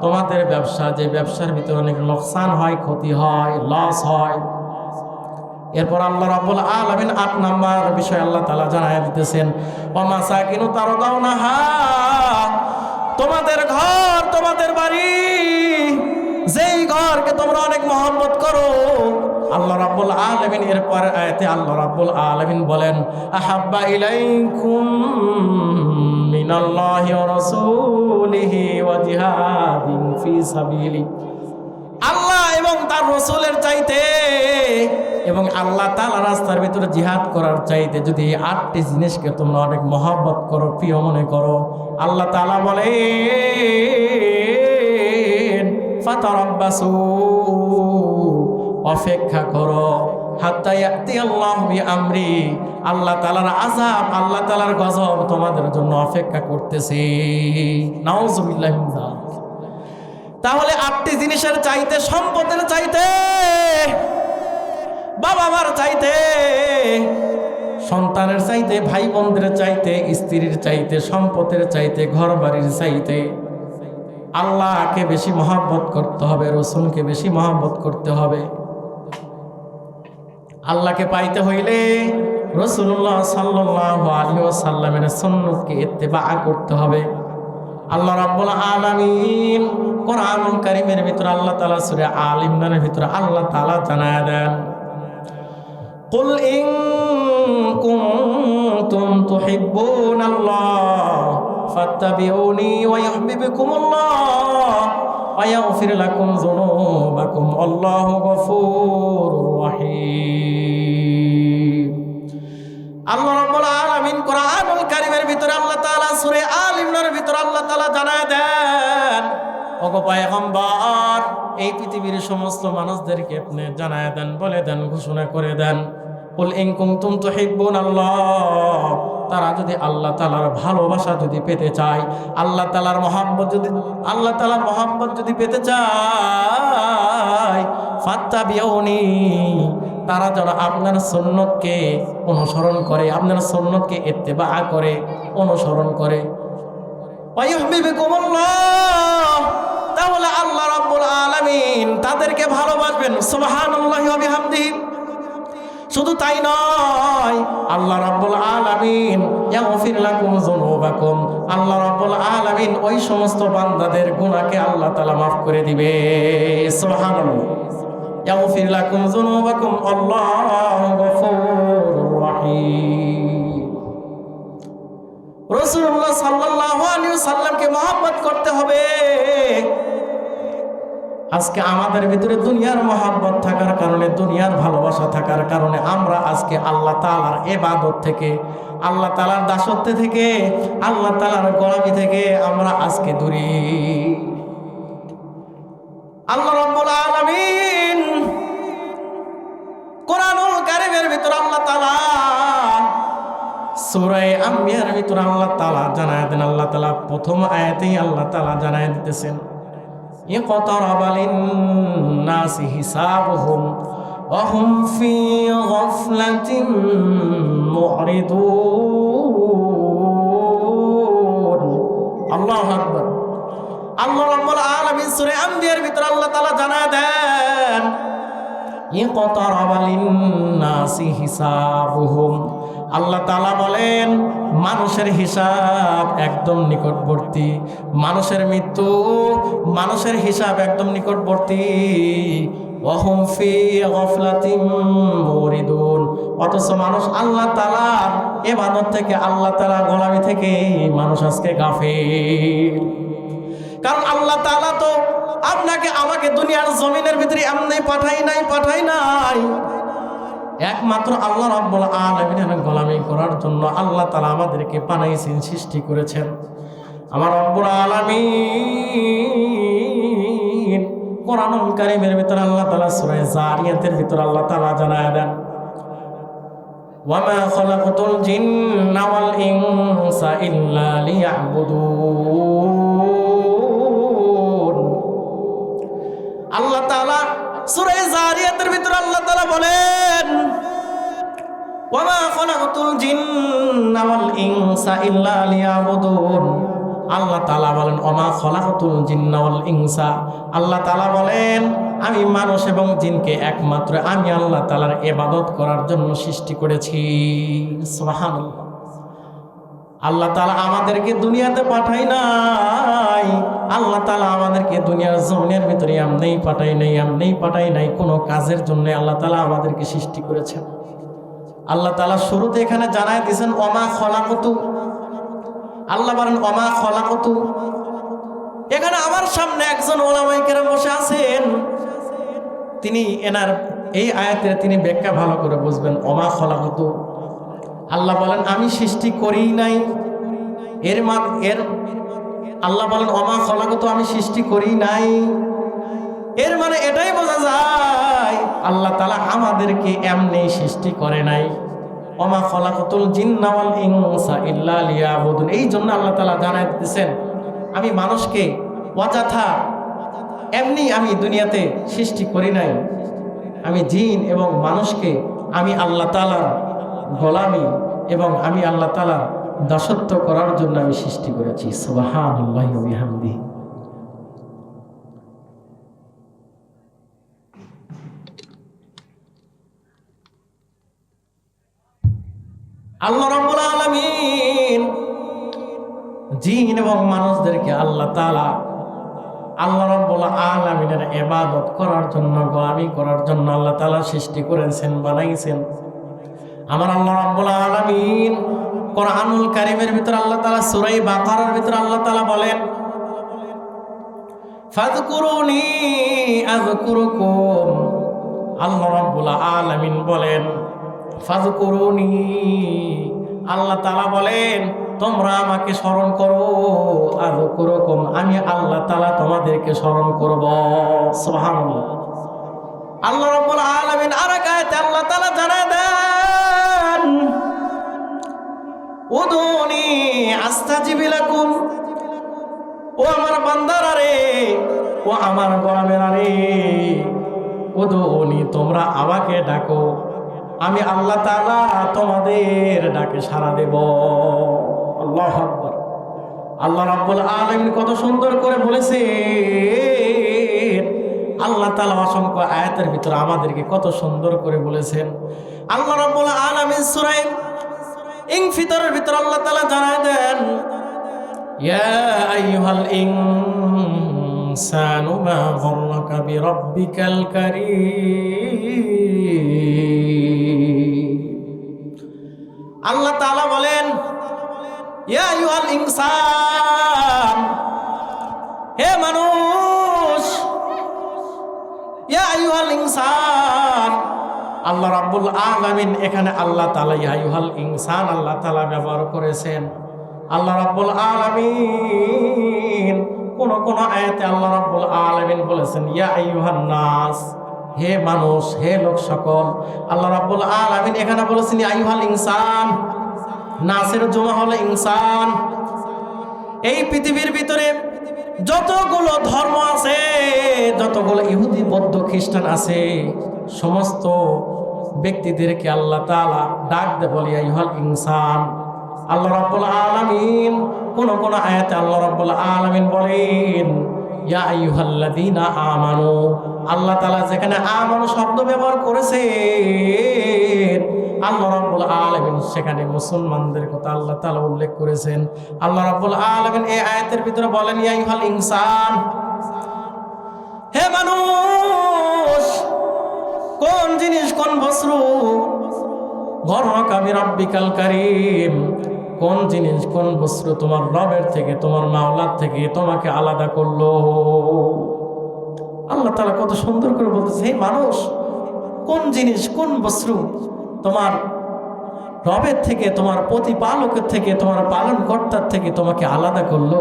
Speaker 1: তোমাদের ব্যবসা, যে ব্যবসার ভিতরে অনেক লোকসান হয়, ক্ষতি হয়, লস হয়। এরপর আল্লাহ রাব্বুল আলামিন 8 নাম্বার বিষয় আল্লাহ তাআলা জানায় দিতেছেন, ওয়া মাসাকিনু তারদাউনাহা, তোমাদের ঘর, তোমাদের বাড়ি, যেই ঘরকে তোমরা অনেক মহব্বত করো, আল্লাহ রাব্বুল আলামিন এরপর আয়াতে আল্লাহ রাব্বুল আলামিন বলেন, আহাব্বা ইলাইকুম মিনাল্লাহি ওয়া রাসূলিহি ওয়া জিহাদিন ফি সাবিলি, আল্লাহ এবং তার রাসূলের চাইতে এবং আল্লাহ তাআলার রাস্তার ভিতরে জিহাদ করার চাইতে যদি এই 8টি জিনিসকে তোমরা অনেক মহব্বত করো, প্রিয় মনে করো, আল্লাহ তাআলা বলেন, ফাতারাব্বাসু, অপেক্ষা করো, হাত্তা ইয়াতি আল্লাহু বিআমরি, আল্লাহ তাআলার আযাব, আল্লাহ তাআলার গজব তোমাদের জন্য অপেক্ষা করতেছে। নাউযুবিল্লাহি মিন যালিক। তাহলে 8টি জিনিসের চাইতে, সম্পদের চাইতে, বাবা মার চাইতে, সন্তানের চাইতে, ভাই বোনদের চাইতে, স্ত্রীর চাইতে, সম্পদের চাইতে, ঘর বাড়ির চাইতে আল্লাহকে বেশি মহব্বত করতে হবে, রাসূলকে বেশি মহব্বত করতে হবে। আল্লাহকে পাইতে হইলে রাসূলুল্লাহ সাল্লাল্লাহু আলাইহি ওয়াসাল্লামের সুন্নতকে ইত্তেবা করতে হবে। আল্লাহ রাব্বুল আলামিন কোরআনুল কারীমের ভিতরে আল্লাহ তাআলা সূরা আল ইমরানের ভিতরে আল্লাহ তাআলা জানায় দেন, কুল ইন কুনতুম তুহিব্বুনাল্লাহ ফাত্তাবিউনি ওয়া ইউহিব্বুকুমুল্লাহ ওয়া ইয়াগফির লাকুম যুনুবাকুম আল্লাহু গফুরুর রহিম। আল্লাহ রাব্বুল আলামিন কোরআনুল কারীমের ভিতরে আল্লাহ তাআলা সূরা আল ইমরানের ভিতরে আল্লাহ তাআলা জানায় দেন, ওগো ওগো পয়গম্বর, এই পৃথিবীর সমস্ত মানুষদেরকে আপনি জানায় দেন, বলে দেন, ঘোষণা করে দেন, কুল ইন কুনতুম তুহিব্বুনাল্লাহ, তারা যদি আল্লাহ তাআলার ভালোবাসা যদি পেতে চায়, আল্লাহ তাআলার মহব্বত যদি পেতে চায়, ফাত্তাবিউনি, তারা যেন আপনার সুন্নতকে অনুসরণ করে, আপনার সুন্নতকে ইত্তেবা করে, অনুসরণ করে। ওয়ায়ুহিব্বুকুমুল্লাহ, তাহলে আল্লাহ রাব্বুল আলামিন তাদেরকে ভালোবাসবেন। সুবহানাল্লাহি ওয়া বিহামদিহি। শুধু তাই নয়, আল্লাহ রাব্বুল আলামিন ইয়াগফির লাকুম যুনুবাকুম, আল্লাহ রাব্বুল আলামিন ওই সমস্ত বান্দাদের গুনাহকে আল্লাহ তাআলা মাফ করে দিবে। সুবহানাল্লাহ। ইয়াগফির লাকুম যুনুবাকুম, আল্লাহু গফুরুর রহিম। রাসূলুল্লাহ সাল্লাল্লাহু আলাইহি ওয়াসাল্লামকে মহব্বত করতে হবে। আজকে আমাদের ভিতরে দুনিয়ার মহব্বত থাকার কারণে, দুনিয়ার ভালোবাসা থাকার কারণে আমরা আজকে আল্লাহ তাআলার ইবাদত থেকে, আল্লাহ তাআলার দাসত্ব থেকে, আল্লাহ তাআলার গোলামি থেকে আমরা আজকে দূরে। আল্লাহ রাব্বুল আলামিন কোরআনুল কারীমের ভিতর আল্লাহ তাআলা সূরা আম্বিয়ার ভিতর আল্লাহ তাআলা জানায় দেন, আল্লাহ তাআলা প্রথম আয়াতেই আল্লাহ তাআলা জানায় দিতেছেন, ইকতারাবা লিন-নাসি হিসাবুহুম ওয়া হুম ফি গাফলাতিন মুরিদুন। আল্লাহু আকবার। আল্লাহ রাব্বুল আলামিন সূরা আম্বিয়ার ভিতর আল্লাহ তাআলা জানায় দেন, ইকতারাবা লিন-নাসি হিসাবুহুম, আল্লাহ তাআলা বলেন মানুষের হিসাব একদম নিকটবর্তী, মানুষের মৃত্যু, মানুষের হিসাব একদম নিকটবর্তী। ওয়া হুম ফি গাফলাতিন মুরিদুন, অথচ মানুষ আল্লাহ তাআলার ইবাদত থেকে, আল্লাহ তাআলার গোলামি থেকে মানুষ আজকে গাফিল। কারণ আল্লাহ তাআলা তো আপনাকে আমাকে দুনিয়ার জমিনের ভিতরে এমনি পাঠাই নাই, একমাত্র আল্লাহ রাব্বুল আলামিনের গোলামি করার জন্য আল্লাহ তাআলা আমাদেরকে বানাইছেন, সৃষ্টি করেছেন। আমার রব্বুল আলামিন কোরআনুল কারীমের ভিতর আল্লাহ তাআলা সূরা জারিয়াতের ভিতর আল্লাহ তাআলা জানায় দেন, ওয়া মা খালাকাতুল জিন্না ওয়াল ইনসা ইল্লা লিয়াবুদুন। আল্লাহ তাআলা সূরা জারিয়াতের ভিতর আল্লাহ তাআলা বলেন, ওয়া মা খালাকাতুল জিন্না ওয়াল ইনসা ইল্লা লিয়াবুদুন। আল্লাহ তাআলা বলেন, ওয়া মা খালাকাতুল জিন্না ওয়াল ইনসা, আল্লাহ তাআলা বলেন আমি মানুষ এবং জিনকে একমাত্র আমি আল্লাহ তাআলার ইবাদত করার জন্য সৃষ্টি করেছি। সুবহানাল্লাহ। আল্লাহ তাআলা আমাদেরকে দুনিয়াতে পাঠাই নাই, আল্লাহ তাআলা আমাদেরকে দুনিয়ার জমিনের ভিতরে এমনি পাঠাই নাই কোনো কাজের জন্য আল্লাহ তাআলা আমাদেরকে সৃষ্টি করেছেন। আল্লাহ তাআলা শুরুতে এখানে জানায় দিয়েছেন ওমা খলাকতু, আল্লাহ বলেন ওমা খলাকতু। এখানে আমার সামনে একজন উলামায়ে কেরাম বসে আছেন, তিনি এনার এই আয়াতের তিনি ব্যাখ্যা ভালো করে বুঝবেন। ওমা খলাকতু, আল্লাহ বলেন আমি সৃষ্টি করিই নাই, এর আল্লাহ বলেন ওমা খলাকতু, আমি সৃষ্টি করি নাই, এর মানে এটাই বোঝা যায় আল্লাহ তাআলা আমাদেরকে এমনি সৃষ্টি করে নাই। ওমা খলাকতুল জিন্না ওয়াল ইনসা ইল্লা লিয়াবুদুন। এই জন্য আল্লাহ তাআলা জানায় দিতেছেন আমি মানুষকে অযথা এমনি আমি দুনিয়াতে সৃষ্টি করি নাই, আমি জিন এবং মানুষকে আমি আল্লাহ তাআলার গোলামি এবং আমি আল্লাহ তাআলার দাসত্ব করার জন্য আমি সৃষ্টি করেছি। সুবহানাল্লাহি ওয়া বিহামদিহি। আল্লাহ রাব্বুল আলামিন জিন এবং মানুষদেরকে আল্লাহ তাআলা আল্লাহ রাব্বুল আলামিনের ইবাদত করার জন্য, গোলামি করার জন্য আল্লাহ তাআলা সৃষ্টি করেছেন, বানাইছেন। আমার আল্লাহ রাব্বুল আলামিন কোরআনুল কারীমের ভিতর আল্লাহ তাআলা সূরা বাকারার ভিতর আল্লাহ তাআলা বলেন, ফাযকুরুনি আযকুরুকুম। আল্লাহ রাব্বুল আলামিন বলেন ফাযকুরুনি, আল্লাহ তাআলা বলেন তোমরা আমাকে স্মরণ করো, আযকুরুকুম, আমি আল্লাহ তাআলা তোমাদেরকে স্মরণ করব। সুবহানাল্লাহ। আল্লাহ রাব্বুল আলামিন আরেক আয়াতে আল্লাহ তাআলা জানায় দেন, উদুনি আস্তাজিব লাকুম, ও আমার বান্দারা রে, ও আমার গোলামেরা রে, উদুনি, তোমরা আমাকে ডাকো, আমি আল্লাহ তাআলা তোমাদের ডাকে সাড়া দেব। আল্লাহু আকবার। আল্লাহ রাব্বুল আলামিন কত সুন্দর করে বলেছেন। আল্লাহ তাআলা অসংখ্য আয়াতের ভিতরে আমাদেরকে কত সুন্দর করে বলেছেন। আল্লাহ রাব্বুল আলামিন সূরা ইনফিতরের ভিতরে আল্লাহ তাআলা জানায় দেন, ইয়া আইয়ুহাল ইনসানু মা গররাকা বিরাব্বিকাল কারীম। আল্লাহ তাআলা বলেন, ইয়া আইয়ুহাল ইনসান, হে মানুষ, ইয়া আইয়ুহাল ইনসান। আল্লাহ রাব্বুল আলামিন এখানে আল্লাহ তাআলা ইয়া আইয়ুহাল ইনসান আল্লাহ তাআলা ব্যবহার করেছেন। আল্লাহ রাব্বুল আলামিন কোন কোন আয়াতে আল্লাহ রাব্বুল আলামিন বলেছেন ইয়া আইয়ুহান নাস, হে মানুষ, হে লোক সকল। আল্লাহ রাব্বুল আলামিন এখানে বলেছেন ইয়া আইয়ুহাল ইনসান, নাসের জমা হলো ইনসান। এই পৃথিবীর ভিতরে যতগুলো ধর্ম আছে, যতগুলো ইহুদি বৌদ্ধ খ্রিস্টান আছে, সমস্ত ব্যক্তিদেরকে আল্লাহ তাআলা ডাক দে বলি ইয়া আইয়ুহাল ইনসান। আল্লাহ রাব্বুল আলামিন কোন কোন আয়াতে আল্লাহ রাব্বুল আলামিন বলেন ইয়া আইয়ুহাল্লাযীনা আমানু। আল্লাহ তাআলা যেখানে আমানু শব্দ ব্যবহার করেছেন, আল্লাহ রাব্বুল আলামিন সেখানে মুসলমানদের কথা আল্লাহ তাআলা উল্লেখ করেছেন। আল্লাহ রাব্বুল আলামিন এই আয়াতের ভিতরে বলেন ইয়া আইয়ুহাল ইনসান, হে মানুষ, কোন জিনিস, কোন বস্তু, গররাকা বিরাব্বিকাল কারীম, কোন জিনিস, কোন বস্তু তোমার রবের থেকে, তোমার মাওলার থেকে তোমাকে আলাদা করলো। আল্লাহ তাআলা কত সুন্দর করে বলতেছে, হে মানুষ, কোন জিনিস, কোন বস্তু তোমার রবের থেকে, তোমার প্রতিপালকের থেকে, তোমার পালনকর্তার থেকে তোমাকে আলাদা করলো।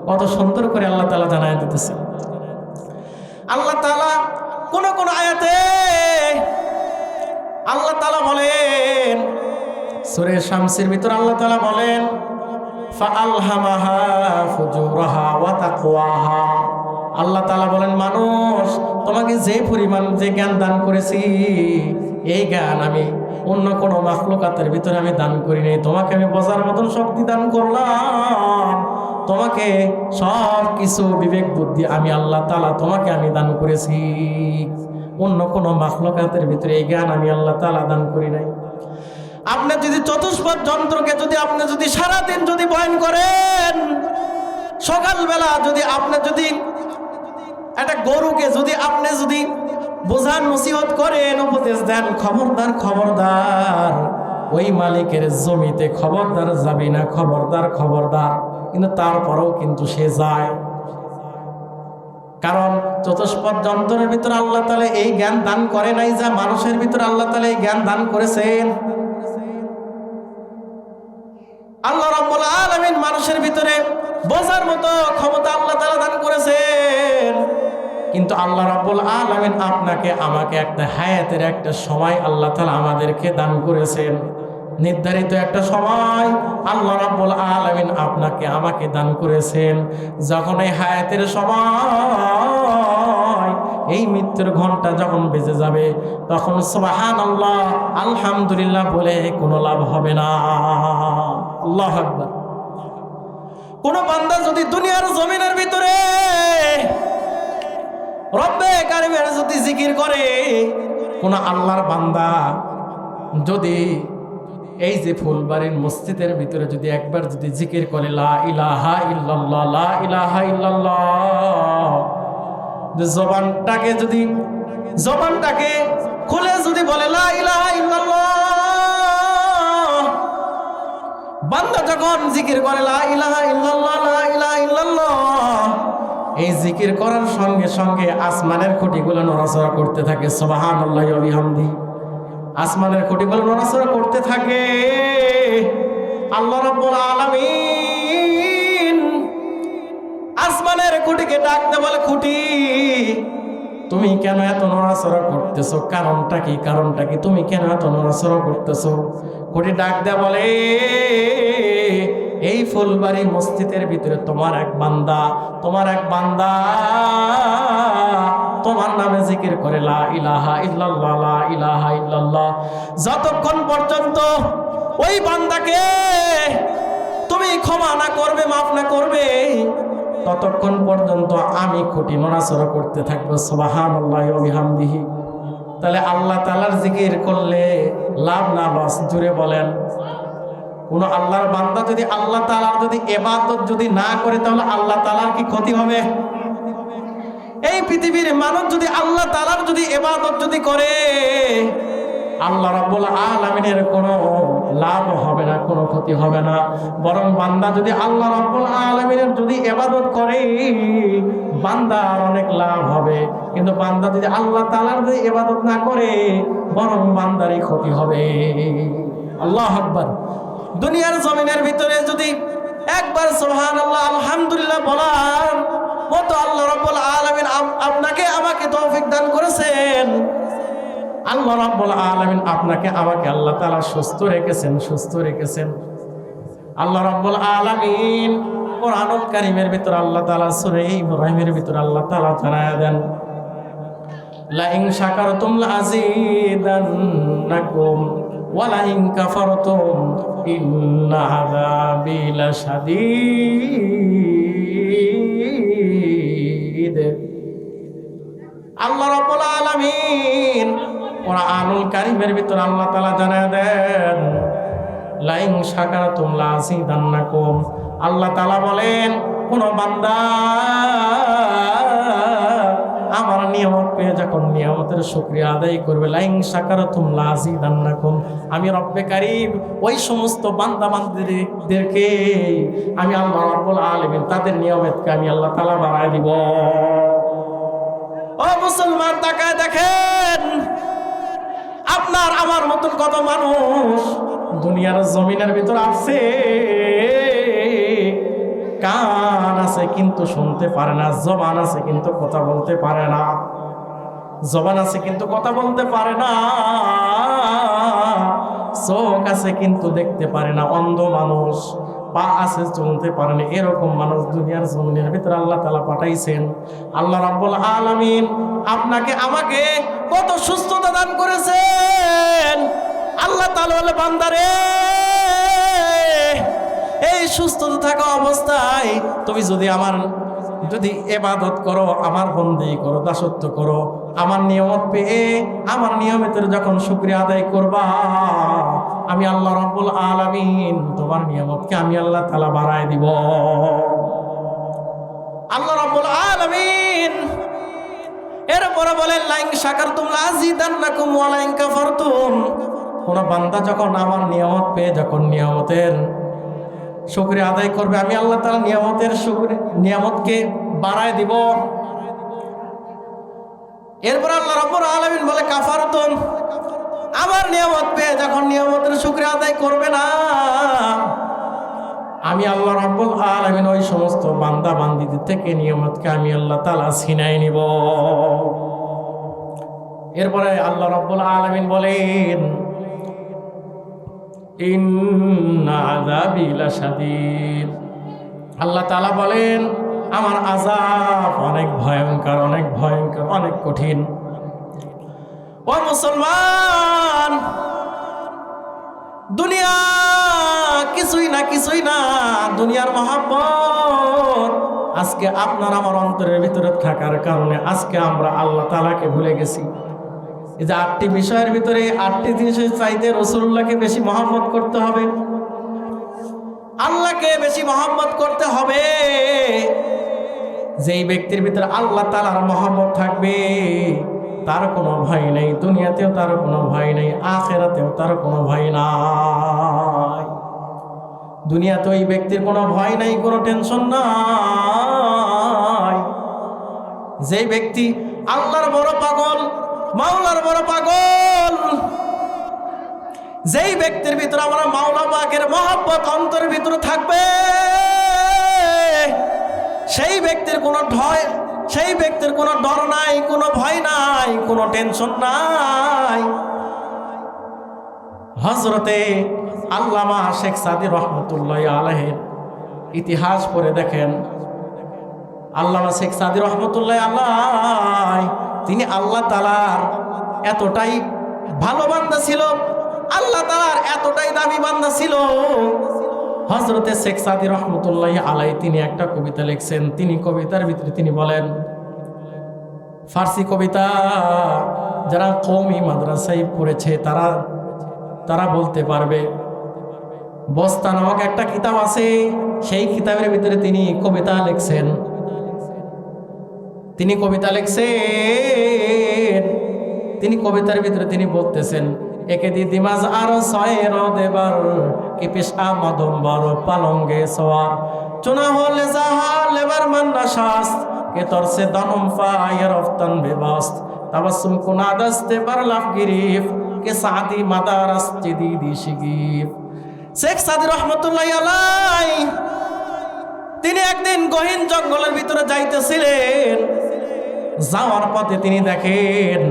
Speaker 1: কত সুন্দর করে আল্লাহ তাআলা জানায় দিতেছে। আল্লাহ তাআলা কোন কোন আয়াতে আল্লাহ তাআলা বলেন, সূরা শামসের ভিতর আল্লাহ তাআলা বলেন ফাআলহামাহা ফুজুরাহা ওয়া তাকওয়াহা। আল্লাহ তাআলা বলেন, মানুষ, তোমাকে যে পরিমাণ যে জ্ঞান দান করেছি, এই জ্ঞান আমি অন্য কোনো মাখলুকাতের ভিতরে আমি দান করি নাই। তোমাকে আমি বোঝার মতন শক্তি দান করলাম, তোমাকে সব কিছু বিবেক বুদ্ধি আমি আল্লাহ তাআলা তোমাকে আমি দান করেছি। অন্য কোনো মাখলুকাতের ভিতরে এই জ্ঞান আমি আল্লাহ তাআলা দান করি নাই। আপনি যদি চতুষ্পদ যন্ত্রকে যদি আপনি যদি সারাদিন যদি বয়ান করেন, সকালবেলা যদি আপনি যদি একটা গরুকে যদি আপনি যদি বোঝান নসিহত করেন, উপদেশ দেন, খবরদার খবরদার ওই মালিকের জমিতে খবরদার যাবি না, খবরদার খবরদার, কিন্তু তারপরেও কিন্তু সে যায়। কারণ চতুষ্পদ যন্ত্রের ভিতরে আল্লাহ তাআলা এই জ্ঞান দান করে নাই যা মানুষের ভিতরে আল্লাহ তাআলা এই জ্ঞান দান করেছেন। আল্লাহ রাব্বুল আলামিন মানুষের ভিতরে বোঝার মতো ক্ষমতা আল্লাহ তাআলা দান করেছেন, কিন্তু আল্লাহ রাব্বুল আলামিন আপনাকে আমাকে একটা হায়াতের একটা সময় আল্লাহ তাআলা আমাদেরকে দান করেছেন। নির্ধারিত একটা সময় আল্লাহ রাব্বুল আলামিন আপনাকে আমাকে দান করেছেন। যখন এই হায়াতের সময়, এই মৃত্যুর ঘন্টা যখন বেজে যাবে, তখন সুবহানাল্লাহ আলহামদুলিল্লাহ বলে কোনো লাভ হবে না। আল্লাহু আকবার। কোন বান্দা যদি দুনিয়ার জমিনের ভিতরে রব্বে কারিমের যদি জিকির করে, কোন আল্লাহর বান্দা যদি এই যে ফুলবাড়ির মসজিদের ভিতরে যদি একবার যদি জিকির করে লা ইলাহা ইল্লাল্লাহ, লা ইলাহা ইল্লাল্লাহ, জবানটাকে খুলে যদি বলে লা ইলাহা ইল্লাল্লাহ, বান্দা যখন জিকির করে লা ইলাহা ইল্লাল্লাহ, লা ইলাহা ইল্লাল্লাহ, এই জিকির করার সঙ্গে সঙ্গে আসমানের খুঁটিগুলো নড়াচড়া করতে থাকে। সুবহানাল্লাহি ওয়া বিহামদিহি। আসমানের খুঁটিগুলো নড়াচড়া করতে থাকে। আল্লাহ রাব্বুল আলামিন আসমানের খুঁটিকে ডাকতে বলে, খুঁটি তুমি কেন এত নড়াচড়া করতেছো? কারণটা কি? কারণটা কি? তুমি কেন এত নড়াচড়া করতেছো? খুঁটি ডাক দেয়া বলে, এই ফুলবাড়ি মসজিদের ভিতরে তোমার এক বান্দা তোমার নামে জিকির করে লা ইলাহা ইল্লাল্লাহ, লা ইলাহা ইল্লাল্লাহ। যতক্ষণ পর্যন্ত ওই বান্দাকে তুমি ক্ষমা না করবে, মাফ না করবে, ততক্ষণ পর্যন্ত আমি খুঁটি নড়াচড়া করতে থাকবো। সুবহানাল্লাহি ওয়া বিহামদিহি। তাহলে আল্লাহ তাআলার জিকির করলে লাভ না লস? জুড়ে বলেন। কোন আল্লাহর বান্দা যদি আল্লাহ তাআলার যদি ইবাদত যদি না করে, তাহলে আল্লাহ তাআলার কি ক্ষতি হবে? এই পৃথিবীর মানুষ যদি আল্লাহ তাআলার যদি ইবাদত যদি করে, আল্লাহ রাব্বুল আলামিনের কোনো লাভ হবে না, কোনো ক্ষতি হবে না। বরং বান্দা যদি আল্লাহ রাব্বুল আলামিনের যদি ইবাদত করে, বান্দার অনেক লাভ হবে। কিন্তু বান্দা যদি আল্লাহ তাআলার যদি ইবাদত না করে, বরং বান্দারই ক্ষতি হবে। আল্লাহু আকবার। দুনিয়ার জমিনের ভিতরে যদি একবার সুবহানাল্লাহ আলহামদুলিল্লাহ বলার মতো আল্লাহ রাব্বুল আলামিন আপনাকে আমাকে তৌফিক দান করেছেন। আল্লাহ রাব্বুল আলামিন আপনাকে আমাকে আল্লাহ তাআলা সুস্থ রেখেছেন। আল্লাহ রাব্বুল আলামিন কোরআনুল কারীমের ভিতর আল্লাহ তাআলা সূরা ইব্রাহিমের ভিতর আল্লাহ তাআলা জানায়া দেন, লা ইন শাকারতুম লাযীদান্নাকুম ওয়া লা ইন কাফারতুম ইন্না আযাবি লাশাদীদ। আল্লাহ রাব্বুল আলামিন কোরআনুল কারীমের ভিতর আল্লাহ তাআলা জানায়া দেন, লা ইন শাকারতুম লাযীদান্নাকুম। আল্লাহ তাআলা বলেন, কোন বান্দা আমার নিয়ামত পেয়ে যখন নিয়ামতের শুকরিয়া আদায় করবে, লা ইন শাকারতুম লাযীদান্নাকুম, আমি রব্বে কারীম ওই সমস্ত বান্দা বান্দীদেরকে আমি আল্লাহ রাব্বুল আলামিন তাদের নিয়ামতকে আমি আল্লাহ তাআলা বাড়ায় দিব। ও মুসলমান, তাকায় দেখেন, আপনার আমার মতন কত মানুষ দুনিয়ার জমিনের ভিতর আছে, কান আছে কিন্তু শুনতে পারে না, জবান আছে কিন্তু কথা বলতে পারে না, জবান আছে কিন্তু কথা বলতে পারে না, চোখ আছে কিন্তু দেখতে পারে না, অন্ধ মানুষ, পা আছে চলতে পারে না। এরকম মানুষ দুনিয়ার জমিনের ভিতরে আল্লাহ তাআলা পাঠাইছেন। আল্লাহ রাব্বুল আলামিন আপনাকে আমাকে কত সুস্থতা দান করেছেন। আল্লাহ তাআলা বলে, বান্দারে, এই সুস্থতা থাকা অবস্থায় তুমি যদি আমার যদি ইবাদত করো, আমার বন্দেগী করো, দাসত্ব করো, আমার নিয়ামত পেয়ে আমার নিয়ামতের যখন শুকরিয়া আদায় করবা, আমি আল্লাহ রাব্বুল আলামিন তোমার নিয়ামতকে আমি আল্লাহ তাআলা বাড়ায় দিব। আল্লাহ রাব্বুল আলামিন এরপরে বলেন, লা ইন শাকারতুম লাযীদান্নাকুম ওয়া লা ইন কাফারতুম। কোন বান্দা যখন আমার নিয়ামত পেয়ে যখন নিয়ামতের শুকরিয়া আদায় করবে, আমি আল্লাহ তাআলা নিয়ামতকে বাড়ায় দিব। এরপর আল্লাহ রাব্বুল আলামিন বলে, কাফারতুম, আমার নিয়ামত পেয়ে যখন নিয়ামতের শুকরিয়া আদায় করবে না, আমি আল্লাহ রাব্বুল আলামিন ওই সমস্ত বান্দা বান্দীদের থেকে নিয়ামতকে আমি আল্লাহ তাআলা ছিনাই নিব। এরপরে আল্লাহ রাব্বুল আলামিন বলেন, ইন্না আযাবি লাশাদীদ। আল্লাহ তাআলা বলেন, আমার আযাব অনেক ভয়ঙ্কর, অনেক ভয়ঙ্কর, অনেক কঠিন। ও মুসলমান, দুনিয়া কিছুই না, দুনিয়ার মহব্বত আজকে আপনার আমার অন্তরের ভিতরে থাকার কারণে আজকে আমরা আল্লাহ তাআলাকে ভুলে গেছি। এই যে 8টি বিষয়ের ভিতরে 8টি জিনিসের চাইতে রাসূলুল্লাহকে বেশি মহব্বত করতে হবে, আল্লাহকে বেশি মহব্বত করতে হবে। যেই ব্যক্তির ভিতরে আল্লাহ তাআলার মহব্বত থাকবে, তার কোনো ভয় নেই, দুনিয়াতেও তার কোনো ভয় নেই, আখিরাতেও তার কোনো ভয় নাই। দুনিয়াতে ওই ব্যক্তির কোনো ভয় নাই, কোনো টেনশন নাই। যেই ব্যক্তি আল্লাহর বড় পাগল, মাওলার বড় পাগল, যেই ব্যক্তির ভিতরে আমরা মাওলা পাকের মহব্বত অন্তরের ভিতরে থাকবে, সেই ব্যক্তির কোনো ভয়, সেই ব্যক্তির কোনো ডর নাই, কোনো ভয় নাই, কোনো টেনশন নাই। হযরতে আল্লামা শেখ সাদী রহমতুল্লাহি আলাইহির ইতিহাস পড়ে দেখেন। আল্লামা শেখ সাদী রহমতুল্লাহি আলাইহি তিনি আল্লাহ তাআলার এতটাই ভালো বান্দা ছিল, আল্লাহ তাআলার এতটাই দামি বান্দা ছিল। হযরতে শেখ সাদী রহমতুল্লাহি আলাইহি তিনি একটা কবিতা লিখছেন। তিনি কবিতার ভিতরে তিনি বলেন, ফার্সি কবিতা যারা কওমি মাদ্রাসায় পড়েছে তারা বলতে পারবে। বস্তা নামক একটা কিতাব আছে, সেই কিতাবের ভিতরে তিনি কবিতা লিখছেন। তিনি কবিতার ভিতরে তিনি বলতেছেন, একে দি দিমাজ আর ছয়ের দেবার কি পেশা মদম্বর পালঙ্গে সওয়ার চুনা হলে যাহা লেবার মান্না শাস কে তরসে দনম ফায়ের অফতান বেবাস্ত তাবাসসুম কুনা দস্তে বার লাফ গিরিফ কে সাদি মাদারাস জিদিদি শিগিফ। শেখ সাদী রহমতুল্লাহি আলাইহি তিনি একদিন গহীন জঙ্গলের ভিতরে যাইতেছিলেন। যাওয়ার পথে তিনি দেখেন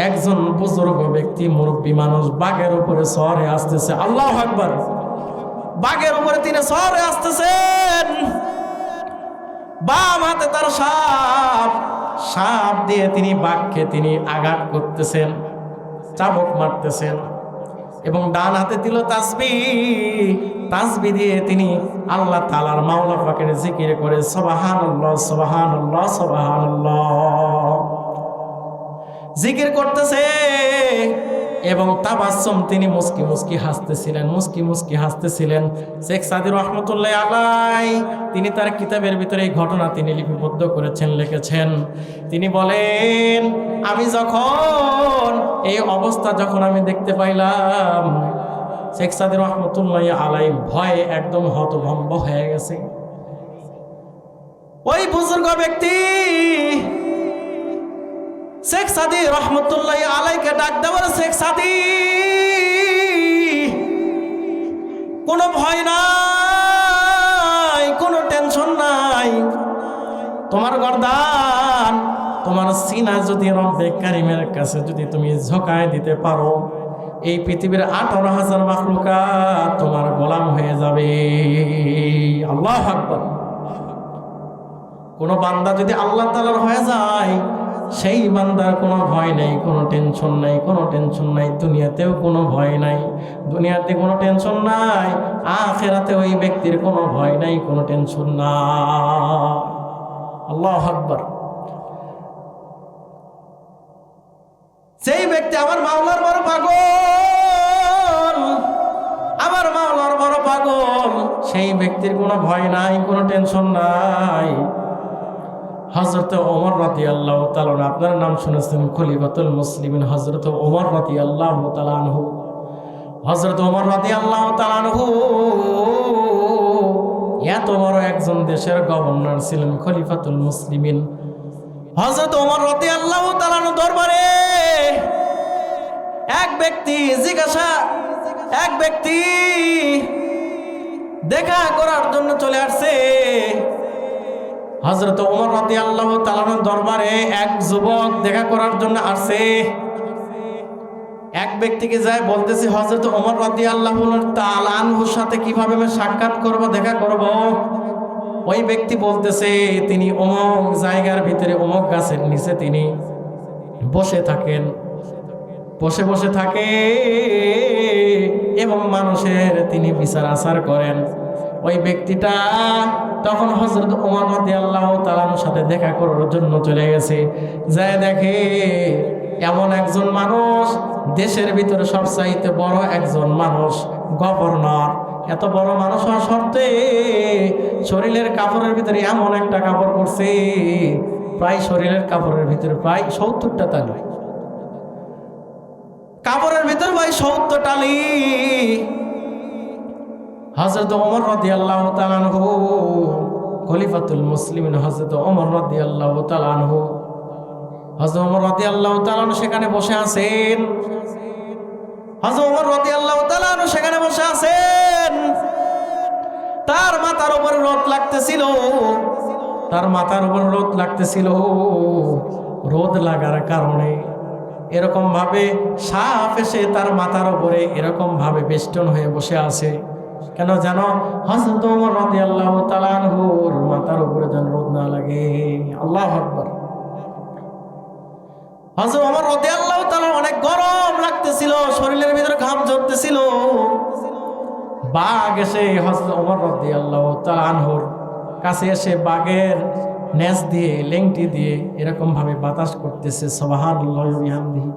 Speaker 1: একজন বুজুর্গ ব্যক্তি, মুরব্বী মানুষ বাঘের উপরে সওয়ারে আসতেছে। আল্লাহু আকবার! বাঘের উপরে তিনি সওয়ারে আসতেছেন, বাম হাতে তার সাপ দিয়ে তিনি বাঘকে তিনি আঘাত করতেছেন, চাবুক মারতেছেন, এবং ডান হাতে দিল তাসবিহ দিয়ে তিনি আল্লাহ তাআলার মাওলা পাকের জিকির করে সুবহানাল্লাহ সুবহানাল্লাহ সুবহানাল্লাহ জিকির করতেছে। এবং তাবাসসুম তিনি মুস্কি মুস্কি হাসতেছিলেন। শেখ সাদী রহমতুল্লাহি আলাইহি তিনি তার কিতাবের ভিতরে এই ঘটনা তিনি লিপিবদ্ধ করেছেন, লিখেছেন। তিনি বলেন, আমি যখন এই অবস্থা যখন আমি দেখতে পাইলাম, শেখ সাদী রহমতুল্লাহি আলাইহি ভয়ে একদম হতভম্ব হয়ে গেছে। ওই বুজুর্গ ব্যক্তি শেখ সাদী রহমতুল্লাহি আলাইহিকে ডাক দেওয়ার, শেখ সাদী কোনো ভয় নাই, কোনো টেনশন নাই, তোমার গর্দান তোমার সিনা যদি রব্বে কারিমের কাছে যদি তুমি ঝোঁকায় দিতে পারো, এই পৃথিবীর 18,000 মাখলুকাত তোমার গোলাম হয়ে যাবে। আল্লাহু আকবার! কোনো বান্দা যদি আল্লাহ তাআলার হয়ে যায়, সেই বান্দার কোনো ভয় নাই, কোনো টেনশন নাই, কোনো টেনশন নাই। দুনিয়াতেও কোনো ভয় নাই, দুনিয়াতে কোনো টেনশন নাই, আখিরাতে ওই ব্যক্তির কোনো ভয় নাই, কোনো টেনশন নাই। আল্লাহু আকবার! সেই ব্যক্তি আমার মাওলার বড় পাগল, আমার মাওলার বড় পাগল, সেই ব্যক্তির কোনো ভয় নাই, কোনো টেনশন নাই। হযরত ওমর রাদিয়াল্লাহু তাআলা, আপনার নাম শুনেছেন খলিফাতুল মুসলিমিন হযরত ওমর রাদিয়াল্লাহু তাআলা আনহু। হযরত ওমর রাদিয়াল্লাহু তাআলা আনহু এত বড় একজন দেশের গভর্নর ছিলেন, খলিফাতুল মুসলিমিন। হযরত ওমর রাদিয়াল্লাহু তাআলা দরবারে এক ব্যক্তি দেখা করার জন্য চলে আসছে। হযরত ওমর রাদিয়াল্লাহু তাআলা দরবারে এক যুবক দেখা করার জন্য আসছে। এক ব্যক্তিকে যায় বলতেছে, হযরত ওমর রাদিয়াল্লাহু তাআলা আনহুর সাথে কিভাবে আমি সাক্ষাৎ করব, দেখা করব? ওই ব্যক্তি বলতেছে তিনি অমুক জায়গার ভিতরে অমুক গাছের নিচে তিনি বসে থাকেন, বসে থাকে এবং মানুষের তিনি বিচার আচার করেন। ওই ব্যক্তিটা তখন হযরত ওমর রাদিয়াল্লাহু তাআলার সাথে দেখা করার জন্য চলে গেছে। যায় দেখে এমন একজন মানুষ, দেশের ভিতরে সবচাইতে বড় একজন মানুষ, গভর্নর, এত বড় মানুষ হওয়া সত্ত্বে শরীরের কাপড়ের ভিতরে এমন একটা কাপড় পরছে, প্রায় শরীরের কাপড়ের ভিতরে প্রায় 70টা তালি, কাপড়ের ভিতরে প্রায় 70 টালি। হযরত ওমর রাদিয়াল্লাহু তাআলা আনহু, খলিফাতুল মুসলিমিন হযরত ওমর রাদিয়াল্লাহু তাআলা আনহু, হযরত ওমর রাদিয়াল্লাহু তাআলা সেখানে বসে আছেন। হযরত ওমর রাদিয়াল্লাহু তাআলা আনহু সেখানে বসে আছেন, তার মাথার উপর রোদ লাগতেছিল, তার মাথার উপর রোদ লাগতেছিল। রোদ লাগার কারণে এরকম ভাবে সাপ এসে তার মাথার উপরে এরকম ভাবে বেষ্টন হয়ে বসে আছে। কেন জানো? হযরত ওমর রাদিয়াল্লাহু তাআলা আনহুর মাথার উপরে যেন রোদ না লাগে। আল্লাহু আকবার। হযরত ওমর রাদিয়াল্লাহু তাআলা অনেক গরম লাগতেছিল, শরীরের ভিতরে ঘাম ঝরতেছিল। বাঘ এসে হযরত ওমর রাদিয়াল্লাহু তাআলা আনহুর কাছে এসে বাঘের নেজ দিয়ে লেংটি দিয়ে এরকম ভাবে বাতাস করতেছে। সুবহানাল্লাহি ওয়া বিহামদিহি।